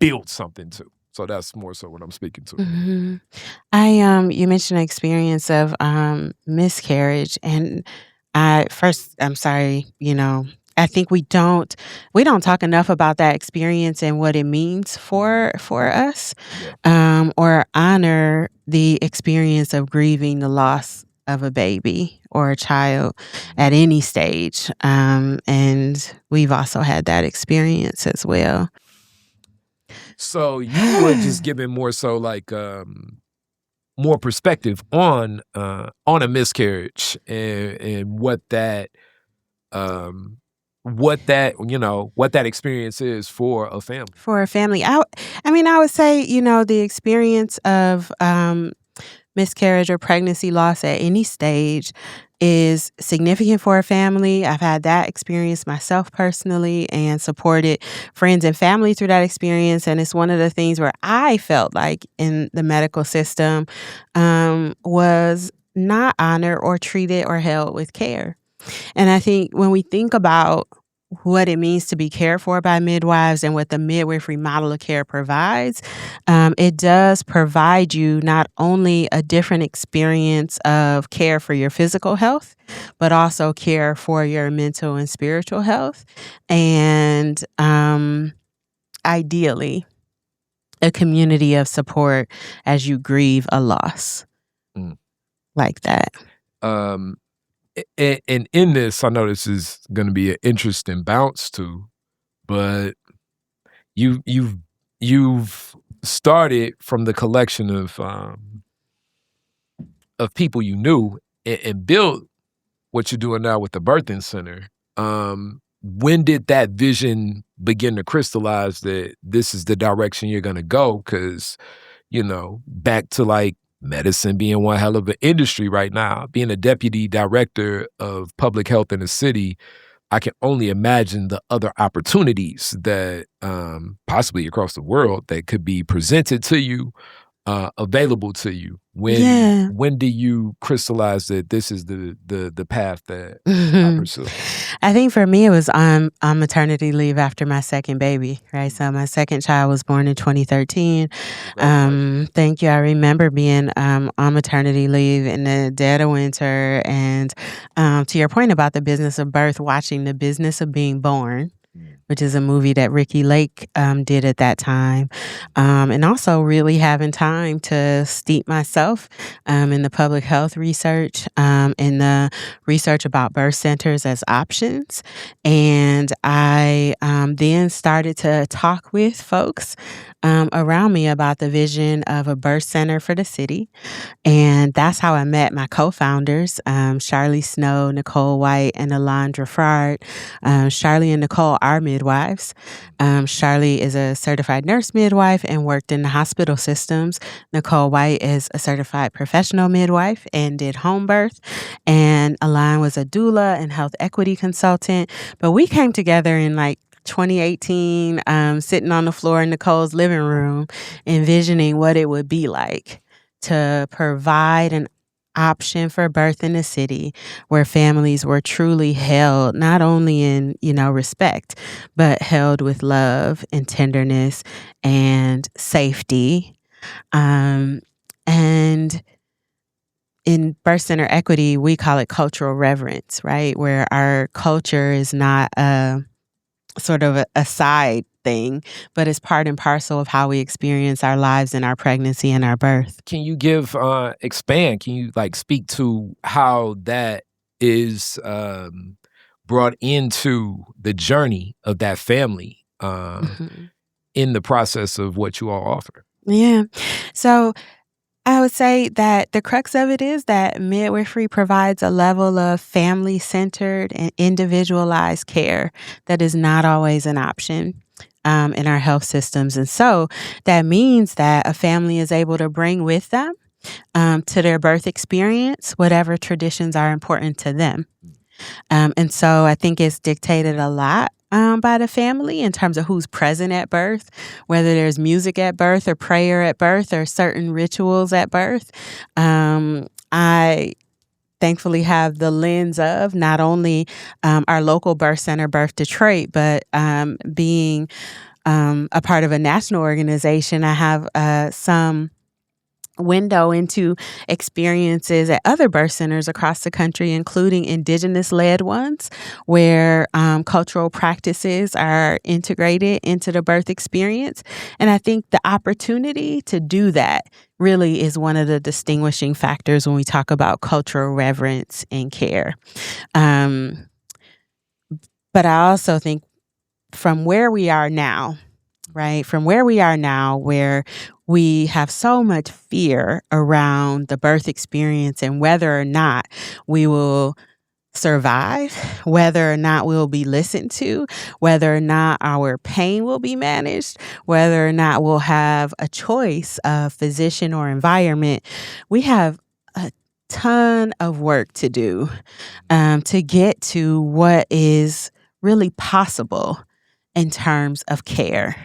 builds something too. So that's more so what I'm speaking to. Mm-hmm. You mentioned an experience of miscarriage, and I'm sorry, I think we don't talk enough about that experience and what it means for us, or honor the experience of grieving the loss of a baby or a child at any stage. And we've also had that experience as well. So you were just giving more so like more perspective on a miscarriage and what that experience is for a family. For a family, I would say the experience of miscarriage or pregnancy loss at any stage is significant for a family. I've had that experience myself personally and supported friends and family through that experience. And it's one of the things where I felt like in the medical system was not honored or treated or held with care. And I think when we think about what it means to be cared for by midwives and what the midwifery model of care provides, it does provide you not only a different experience of care for your physical health, but also care for your mental and spiritual health. And ideally, a community of support as you grieve a loss like that. And in this, I know this is going to be an interesting bounce too, but you've started from the collection of people you knew and built what you're doing now with the birthing center. When did that vision begin to crystallize that this is the direction you're going to go? Because, back to like medicine being one hell of an industry right now, being a deputy director of public health in the city, I can only imagine the other opportunities that possibly across the world that could be presented to you, available to you. When do you crystallize that this is the path that I pursue? I think for me, it was on maternity leave after my second baby, right? So my second child was born in 2013. Thank you. I remember being on maternity leave in the dead of winter. And to your point about the business of birth, watching The Business of Being Born, which is a movie that Ricky Lake did at that time. And also really having time to steep myself in the public health research, in the research about birth centers as options. And I then started to talk with folks around me about the vision of a birth center for the city. And that's how I met my co-founders, Charlie Snow, Nicole White, and Alondra Frard. Charlie and Nicole are midwives. Charlie is a certified nurse midwife and worked in the hospital systems. Nicole White is a certified professional midwife and did home birth. And Alon was a doula and health equity consultant. But we came together in 2018, sitting on the floor in Nicole's living room, envisioning what it would be like to provide an option for birth in the city where families were truly held, not only in, respect, but held with love and tenderness and safety. And in birth center equity, we call it cultural reverence, right? Where our culture is not sort of a side thing, but it's part and parcel of how we experience our lives and our pregnancy and our birth. Can you expand? Can you speak to how that is brought into the journey of that family in the process of what you all offer? Yeah. So I would say that the crux of it is that midwifery provides a level of family-centered and individualized care that is not always an option in our health systems. And so that means that a family is able to bring with them to their birth experience whatever traditions are important to them. And so I think it's dictated a lot by the family in terms of who's present at birth, whether there's music at birth or prayer at birth or certain rituals at birth. I thankfully have the lens of not only our local birth center, Birth Detroit, but being a part of a national organization, I have some window into experiences at other birth centers across the country, including Indigenous-led ones, where cultural practices are integrated into the birth experience. And I think the opportunity to do that really is one of the distinguishing factors when we talk about cultural reverence and care. But I also think from where we are now, right? From where we are now, where we have so much fear around the birth experience and whether or not we will survive, whether or not we'll be listened to, whether or not our pain will be managed, whether or not we'll have a choice of physician or environment. We have a ton of work to do to get to what is really possible in terms of care.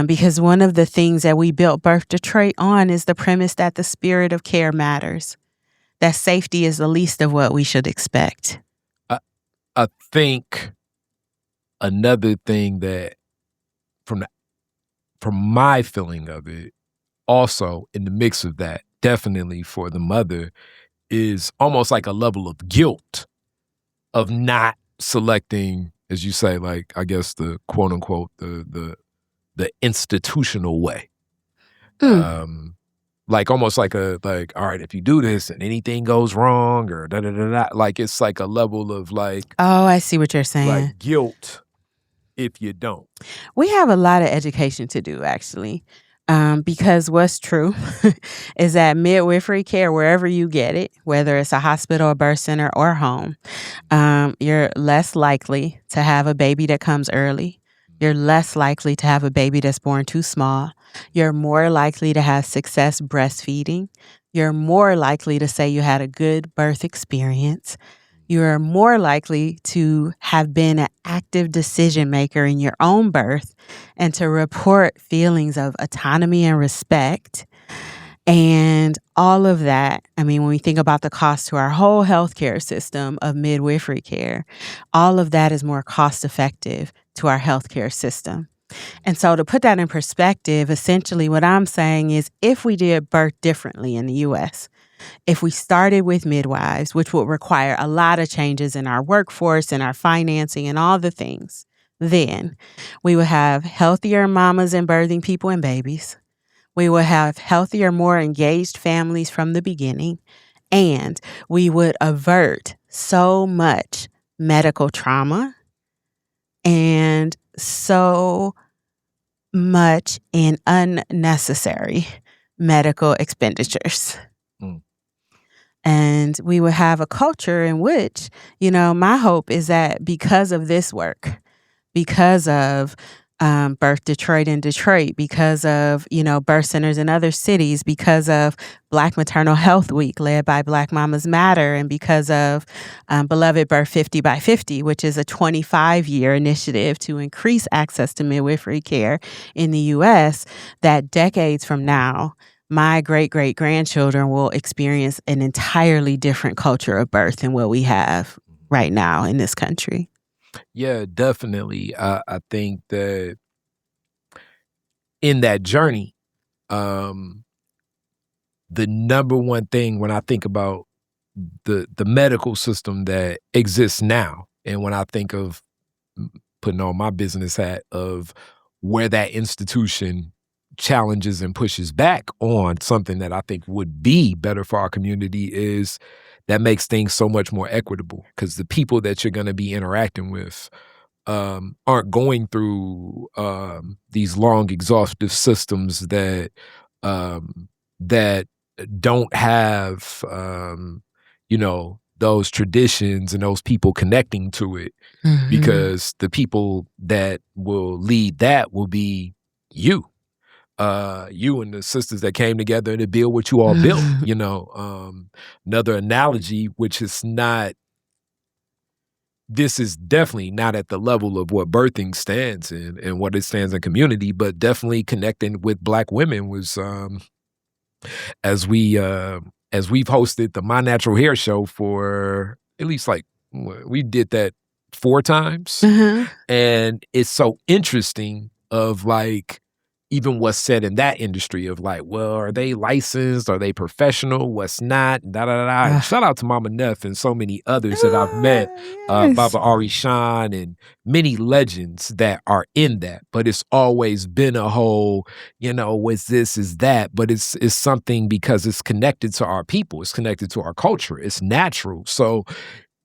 Because one of the things that we built Birth Detroit on is the premise that the spirit of care matters, that safety is the least of what we should expect. I think another thing that from my feeling of it, also in the mix of that, definitely for the mother, is almost like a level of guilt of not selecting, as you say, like, I guess the quote unquote, the institutional way. Like almost like all right, if you do this and anything goes wrong or da-da-da-da, like it's like a level of like, oh, I see what you're saying. Like guilt if you don't. We have a lot of education to do, actually. Because what's true is that midwifery care, wherever you get it, whether it's a hospital, a birth center, or home, you're less likely to have a baby that comes early. You're less likely to have a baby that's born too small. You're more likely to have success breastfeeding. You're more likely to say you had a good birth experience. You're more likely to have been an active decision maker in your own birth and to report feelings of autonomy and respect. And all of that, I mean, when we think about the cost to our whole healthcare system of midwifery care, all of that is more cost effective to our healthcare system. And so to put that in perspective, essentially what I'm saying is if we did birth differently in the U.S., if we started with midwives, which would require a lot of changes in our workforce and our financing and all the things, then we would have healthier mamas and birthing people and babies. We would have healthier, more engaged families from the beginning, and we would avert so much medical trauma and so much in unnecessary medical expenditures. And we would have a culture in which, my hope is that because of this work, because of Birth Detroit in Detroit, because of, birth centers in other cities, because of Black Maternal Health Week led by Black Mamas Matter, and because of Beloved Birth 50 by 50, which is a 25-year initiative to increase access to midwifery care in the U.S., that decades from now, my great-great-grandchildren will experience an entirely different culture of birth than what we have right now in this country. Yeah, definitely. I think that in that journey, the number one thing when I think about the medical system that exists now, and when I think of putting on my business hat of where that institution challenges and pushes back on something that I think would be better for our community, is that makes things so much more equitable, because the people that you're going to be interacting with aren't going through these long, exhaustive systems that that don't have those traditions and those people connecting to it. Mm-hmm. Because the people that will lead that will be you. You and the sisters that came together to build what you all built. Another analogy, which is not this is definitely not at the level of what birthing stands in and what it stands in community, but definitely connecting with Black women was as we've hosted the My Natural Hair show for at least we did that 4 times. And it's so interesting of even what's said in that industry of well, are they licensed? Are they professional? What's not? And shout out to Mama Neff and so many others that I've met, yes. Baba Ari Shan and many legends that are in that. But it's always been a whole, is this, is that. But it's something because it's connected to our people. It's connected to our culture. It's natural. So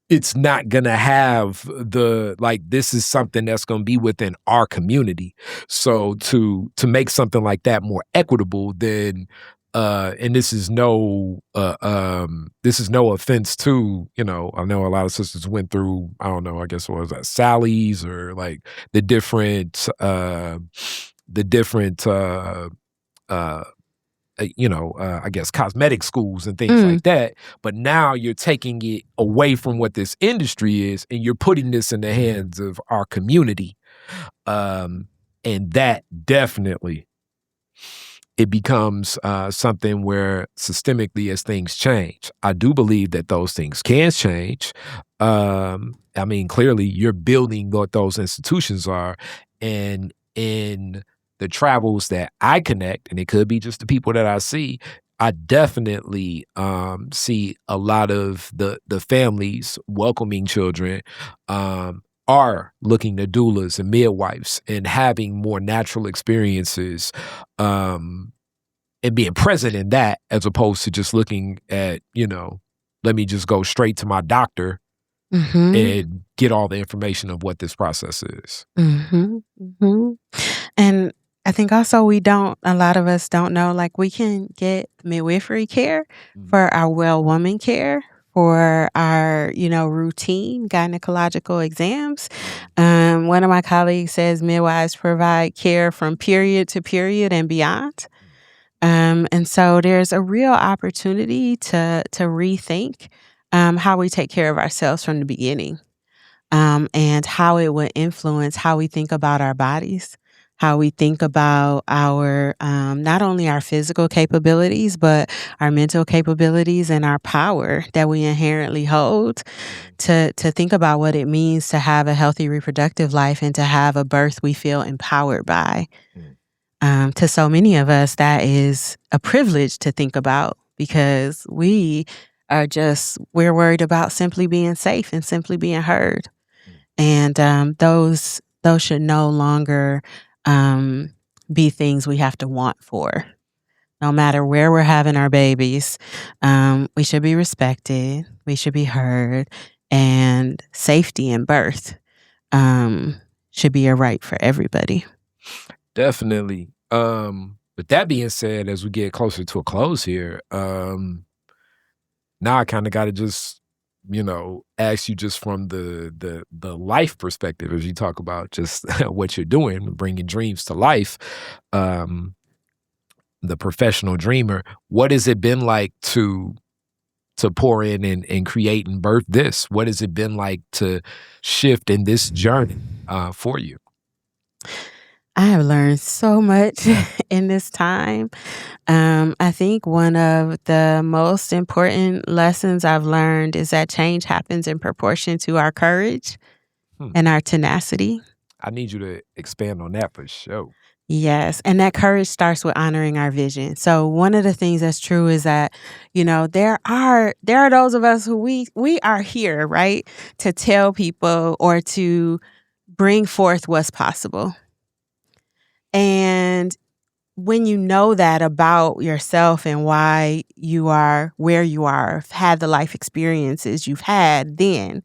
it's not going to have this is something that's going to be within our community. So to make something like that more equitable, then and this is no offense to, I know a lot of sisters went through, I don't know, I guess what was that, Sally's or the different I guess cosmetic schools and things like that. But now you're taking it away from what this industry is and you're putting this in the hands of our community. And that definitely, it becomes something where systemically as things change, I do believe that those things can change. Clearly you're building what those institutions are, and in the travels that I connect, and it could be just the people that I see, I definitely see a lot of the families welcoming children are looking to doulas and midwives and having more natural experiences and being present in that, as opposed to just looking at, let me just go straight to my doctor and get all the information of what this process is. And I think also a lot of us don't know, we can get midwifery care for our well woman care, for our, routine gynecological exams. One of my colleagues says midwives provide care from period to period and beyond. And so there's a real opportunity to rethink how we take care of ourselves from the beginning, and how it would influence how we think about our bodies, how we think about our not only our physical capabilities, but our mental capabilities and our power that we inherently hold, to think about what it means to have a healthy reproductive life and to have a birth we feel empowered by. To so many of us, that is a privilege to think about, because we're worried about simply being safe and simply being heard. And those should no longer be things we have to want for. No matter where we're having our babies, we should be respected, we should be heard, and safety in birth should be a right for everybody. Definitely. With that being said, as we get closer to a close here, now I kind of got to just, ask you just from the life perspective, as you talk about just what you're doing, bringing dreams to life, the professional dreamer. What has it been like to pour in and create and birth this? What has it been like to shift in this journey for you? I have learned so much in this time. I think one of the most important lessons I've learned is that change happens in proportion to our courage and our tenacity. I need you to expand on that for sure. Yes. And that courage starts with honoring our vision. So one of the things that's true is that, there are those of us who we are here, right, to tell people or to bring forth what's possible. And when you know that about yourself and why you are where you are, had the life experiences you've had, then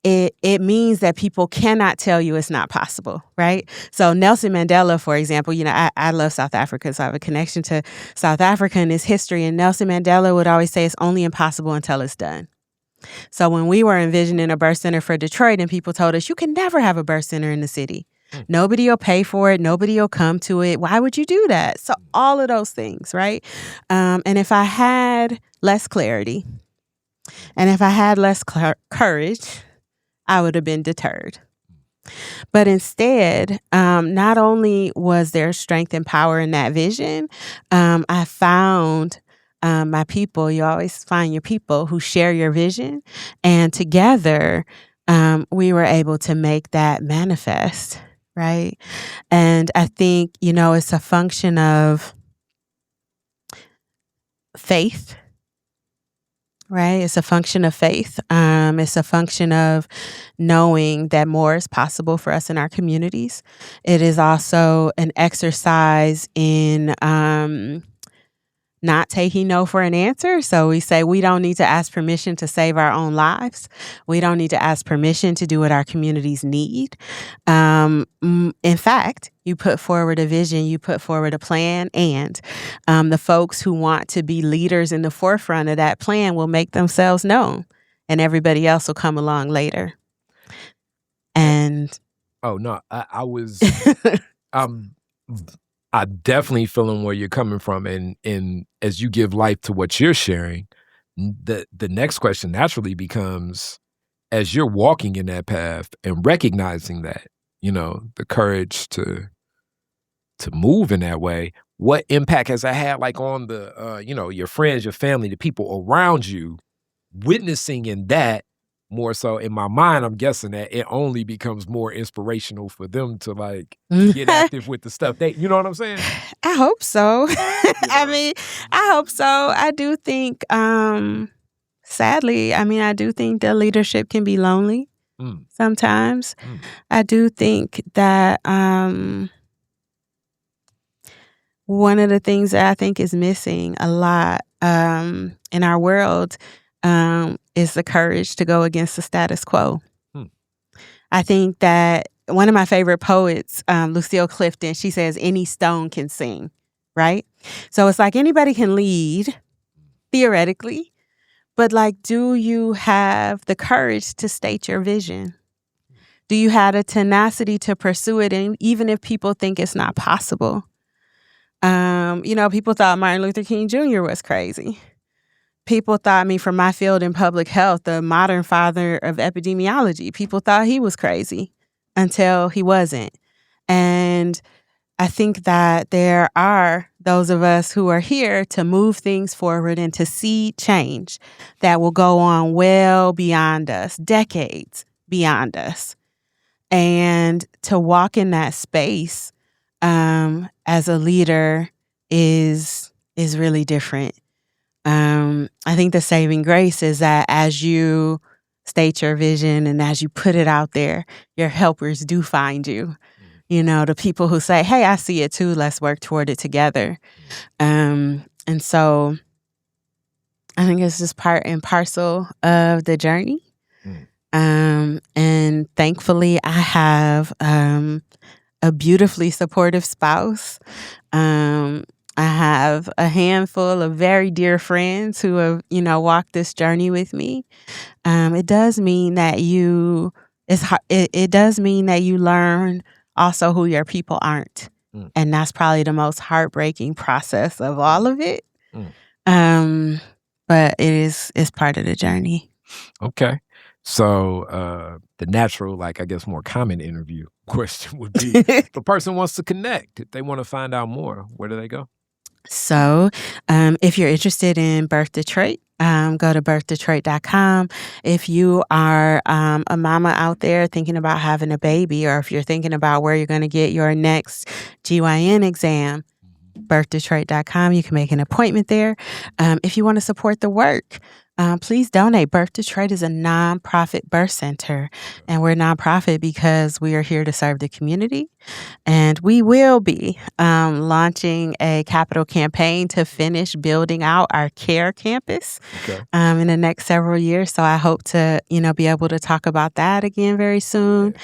it means that people cannot tell you it's not possible, right? So Nelson Mandela, for example, I love South Africa, so I have a connection to South Africa and its history. And Nelson Mandela would always say it's only impossible until it's done. So when we were envisioning a birth center for Detroit and people told us, you can never have a birth center in the city. Nobody will pay for it. Nobody will come to it. Why would you do that? So all of those things, right? And if I had less clarity and if I had less courage, I would have been deterred. But instead, not only was there strength and power in that vision, I found my people. You always find your people who share your vision. And together, we were able to make that manifest, right? And I think, it's a function of faith. Right? It's a function of faith. It's a function of knowing that more is possible for us in our communities. It is also an exercise in not taking no for an answer. So we say we don't need to ask permission to save our own lives. We don't need to ask permission to do what our communities need. In fact, you put forward a vision, you put forward a plan, and the folks who want to be leaders in the forefront of that plan will make themselves known, and everybody else will come along later. And oh no, I was I'm definitely feeling where you're coming from, and as you give life to what you're sharing, the next question naturally becomes, as you're walking in that path and recognizing that, the courage to move in that way, what impact has that had, like, on the your friends, your family, the people around you, witnessing in that? More so, in my mind, I'm guessing that it only becomes more inspirational for them to, like, get active with the stuff. You know what I'm saying? I hope so. I hope so. I do think, sadly, I do think that leadership can be lonely sometimes. I do think that one of the things that I think is missing a lot in our world is the courage to go against the status quo. I think that one of my favorite poets, Lucille Clifton, she says, any stone can sing, right? So it's like anybody can lead, theoretically, but, like, do you have the courage to state your vision? Do you have the tenacity to pursue it, and even if people think it's not possible? People thought Martin Luther King Jr. was crazy. People thought, from my field in public health, the modern father of epidemiology, people thought he was crazy until he wasn't. And I think that there are those of us who are here to move things forward and to see change that will go on well beyond us, decades beyond us. And to walk in that space as a leader is really different. I think the saving grace is that as you state your vision and as you put it out there, your helpers do find you. The people who say, hey, I see it too, let's work toward it together. And so I think it's just part and parcel of the journey. And thankfully, I have a beautifully supportive spouse. I have a handful of very dear friends who have, walked this journey with me. It does mean that it does mean that you learn also who your people aren't. And that's probably the most heartbreaking process of all of it. But it's part of the journey. Okay. So the natural, I guess more common interview question would be, if a person wants to connect, if they want to find out more, where do they go? So if you're interested in Birth Detroit, go to birthdetroit.com. If you are a mama out there thinking about having a baby, or if you're thinking about where you're going to get your next GYN exam, birthdetroit.com. You can make an appointment there. If you want to support the work, please donate. Birth Detroit is a nonprofit birth center, and we're nonprofit because we are here to serve the community. And we will be launching a capital campaign to finish building out our care campus in the next several years. So I hope to, be able to talk about that again very soon.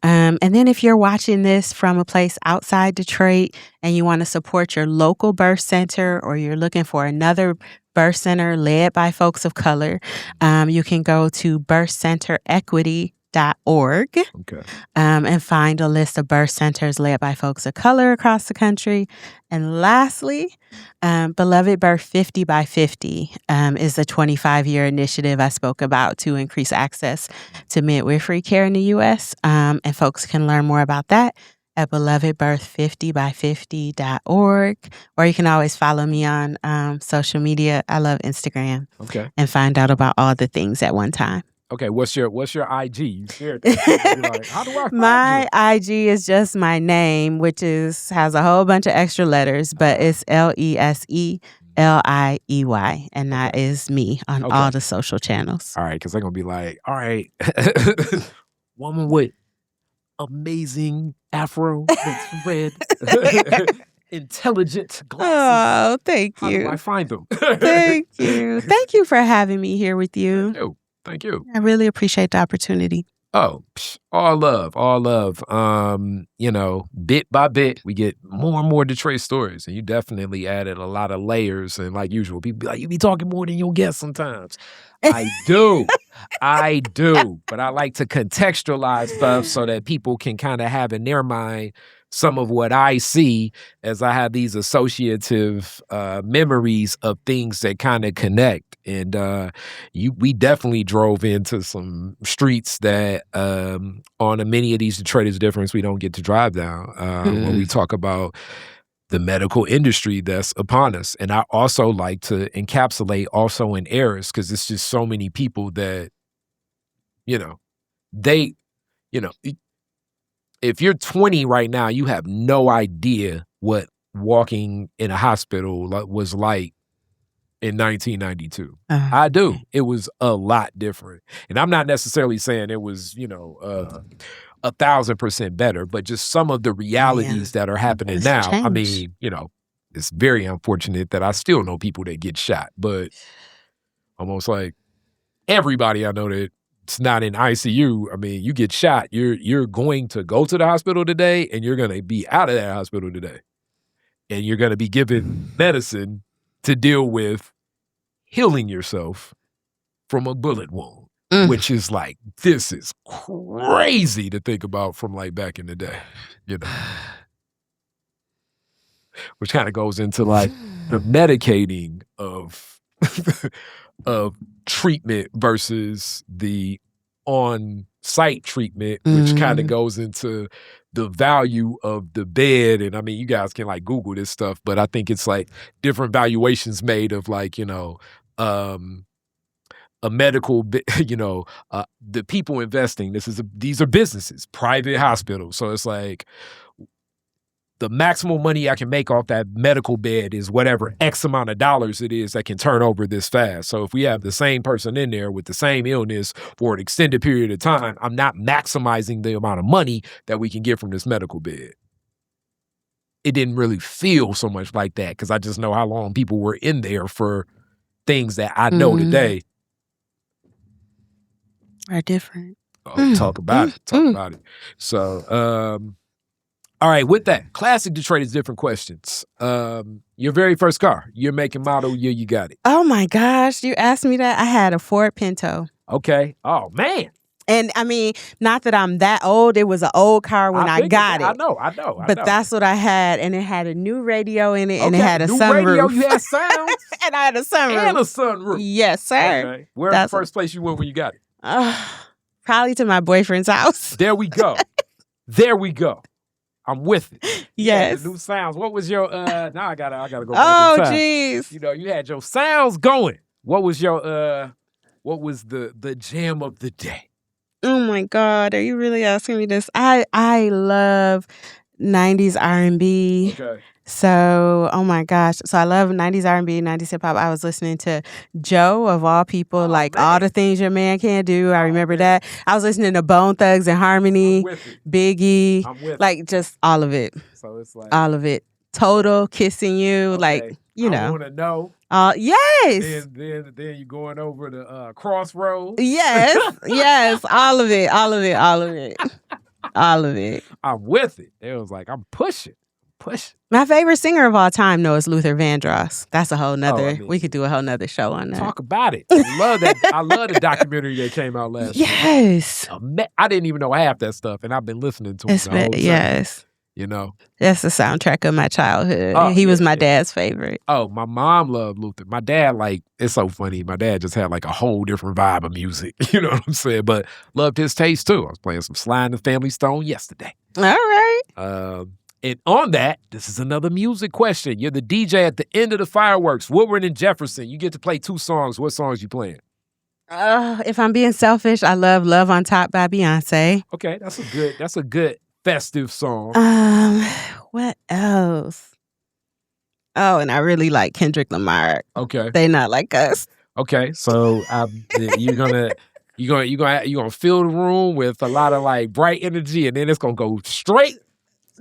And then if you're watching this from a place outside Detroit and you want to support your local birth center, or you're looking for another birth center led by folks of color, you can go to birthcenterequity.org. belovedbirth50by50.org. Okay. And find a list of birth centers led by folks of color across the country. And lastly, Beloved Birth 50 by 50 is a 25-year initiative I spoke about to increase access to midwifery care in the U.S. And folks can learn more about that at belovedbirth50by50.org. Or you can always follow me on social media. I love Instagram. Okay. And find out about all the things at one time. Okay, what's your IG? You shared that. Like, how do I find my you? IG is just my name, which has a whole bunch of extra letters, but it's Leseliey, and that is me on all the social channels. All right, because they're gonna be like, all right, woman with amazing afro, that's red, intelligent glasses. Oh, thank you. How do I find them? Thank you. Thank you for having me here with you. Thank you. I really appreciate the opportunity. Oh, all love, all love. Bit by bit, we get more and more Detroit stories, and you definitely added a lot of layers. And like usual, people be like, you be talking more than you'll get sometimes. I do. But I like to contextualize stuff so that people can kind of have in their mind some of what I see as I have these associative memories of things that kind of connect. And we definitely drove into some streets that on many of these Detroit's difference we don't get to drive down when we talk about the medical industry that's upon us. And I also like to encapsulate also in errors, because it's just so many people that, if you're 20 right now, you have no idea what walking in a hospital was like in 1992. I do. It was a lot different. And I'm not necessarily saying it was, 1,000% better, but just some of the realities that are happening now. Changed. I mean, it's very unfortunate that I still know people that get shot, but almost like everybody I know that it's not in ICU. I mean, you get shot, you're going to go to the hospital today, and you're going to be out of that hospital today. And you're going to be given medicine to deal with healing yourself from a bullet wound, which is like, this is crazy to think about from like back in the day, which kind of goes into like the medicating of of treatment versus the on-site treatment, which kind of goes into the value of the bed. And I mean, you guys can like Google this stuff, but I think it's like different valuations made of like, a medical, the people investing. These are businesses, private hospitals. So it's like the maximum money I can make off that medical bed is whatever X amount of dollars it is that can turn over this fast. So if we have the same person in there with the same illness for an extended period of time, I'm not maximizing the amount of money that we can get from this medical bed. It didn't really feel so much like that because I just know how long people were in there for things that I know today are different. Talk about it. So, all right, with that, classic Detroit is different questions. Your very first car, your make and model, year you got it. Oh my gosh, you asked me that? I had a Ford Pinto. Okay. Oh man. And I mean, not that I'm that old. It was an old car when I got it. I know. But that's what I had. And it had a new radio in it, and it had a sunroof. Radio, you had sound? And I had a sunroof. And a sunroof. Yes, sir. Okay. Where's the first place you went when you got it? Probably to my boyfriend's house. There we go. I'm with it. Yes. The new sounds. What was your now I gotta go. Oh, jeez. You had your sounds going. What was your what was the jam of the day? Oh my God, are you really asking me this? I love 90s R&B. Okay. So, oh my gosh. So I love 90s R&B, 90s hip hop. I was listening to Joe, of all people, All the Things Your Man Can't Do. I remember that. I was listening to Bone Thugs and Harmony, Biggie, just all of it. So it's like all of it. Total, Kissing You, I want to know. Yes. Then you're going over the Crossroads. Yes, all of it. I'm with it. It was like, I'm pushing. Push. My favorite singer of all time, though, is Luther Vandross. That's a whole nother. We could do a whole nother show on that. Talk about it. I love that. I love the documentary that came out last year. Yes. I didn't even know half that stuff, and I've been listening to it the whole time. Yes. You know, that's the soundtrack of my childhood. He was my dad's favorite. Oh, my mom loved Luther. My dad, it's so funny. My dad just had a whole different vibe of music. You know what I'm saying? But loved his taste too. I was playing some Sly and the Family Stone yesterday. All right. And on that, this is another music question. You're the DJ at the end of the fireworks. Woodward and Jefferson. You get to play 2 songs. What songs you playing? If I'm being selfish, I love "Love on Top" by Beyonce. Okay, that's a good festive song. What else? Oh, and I really like Kendrick Lamar. Okay, They Not Like Us. Okay, so you're gonna fill the room with a lot of bright energy, and then it's gonna go straight.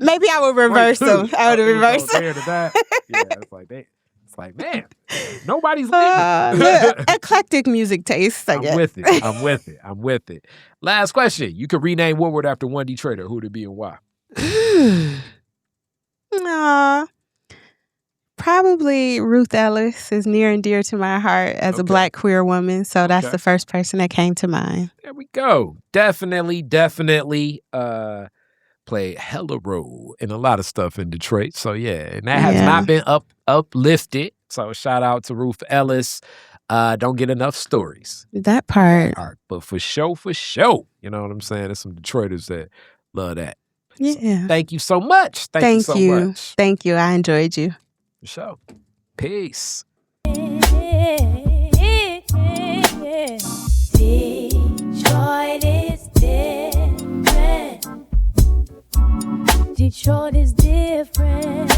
Maybe I would reverse them. I would reverse them. Yeah, it's like, man, nobody's leaving. Eclectic music taste, I guess. I'm with it. Last question. You could rename Woodward after one Detroiter. Who'd it be and why? Probably Ruth Ellis is near and dear to my heart as a Black queer woman. So that's the first person that came to mind. There we go. Definitely. Played hella role in a lot of stuff in Detroit. So yeah, and that has not been uplifted. So shout out to Ruth Ellis. Don't get enough stories. That part. But for sure. You know what I'm saying? There's some Detroiters that love that. Yeah. So thank you so much. Thank you so much. Thank you. I enjoyed you. For sure. Peace. Detroit is different. Detroit is different.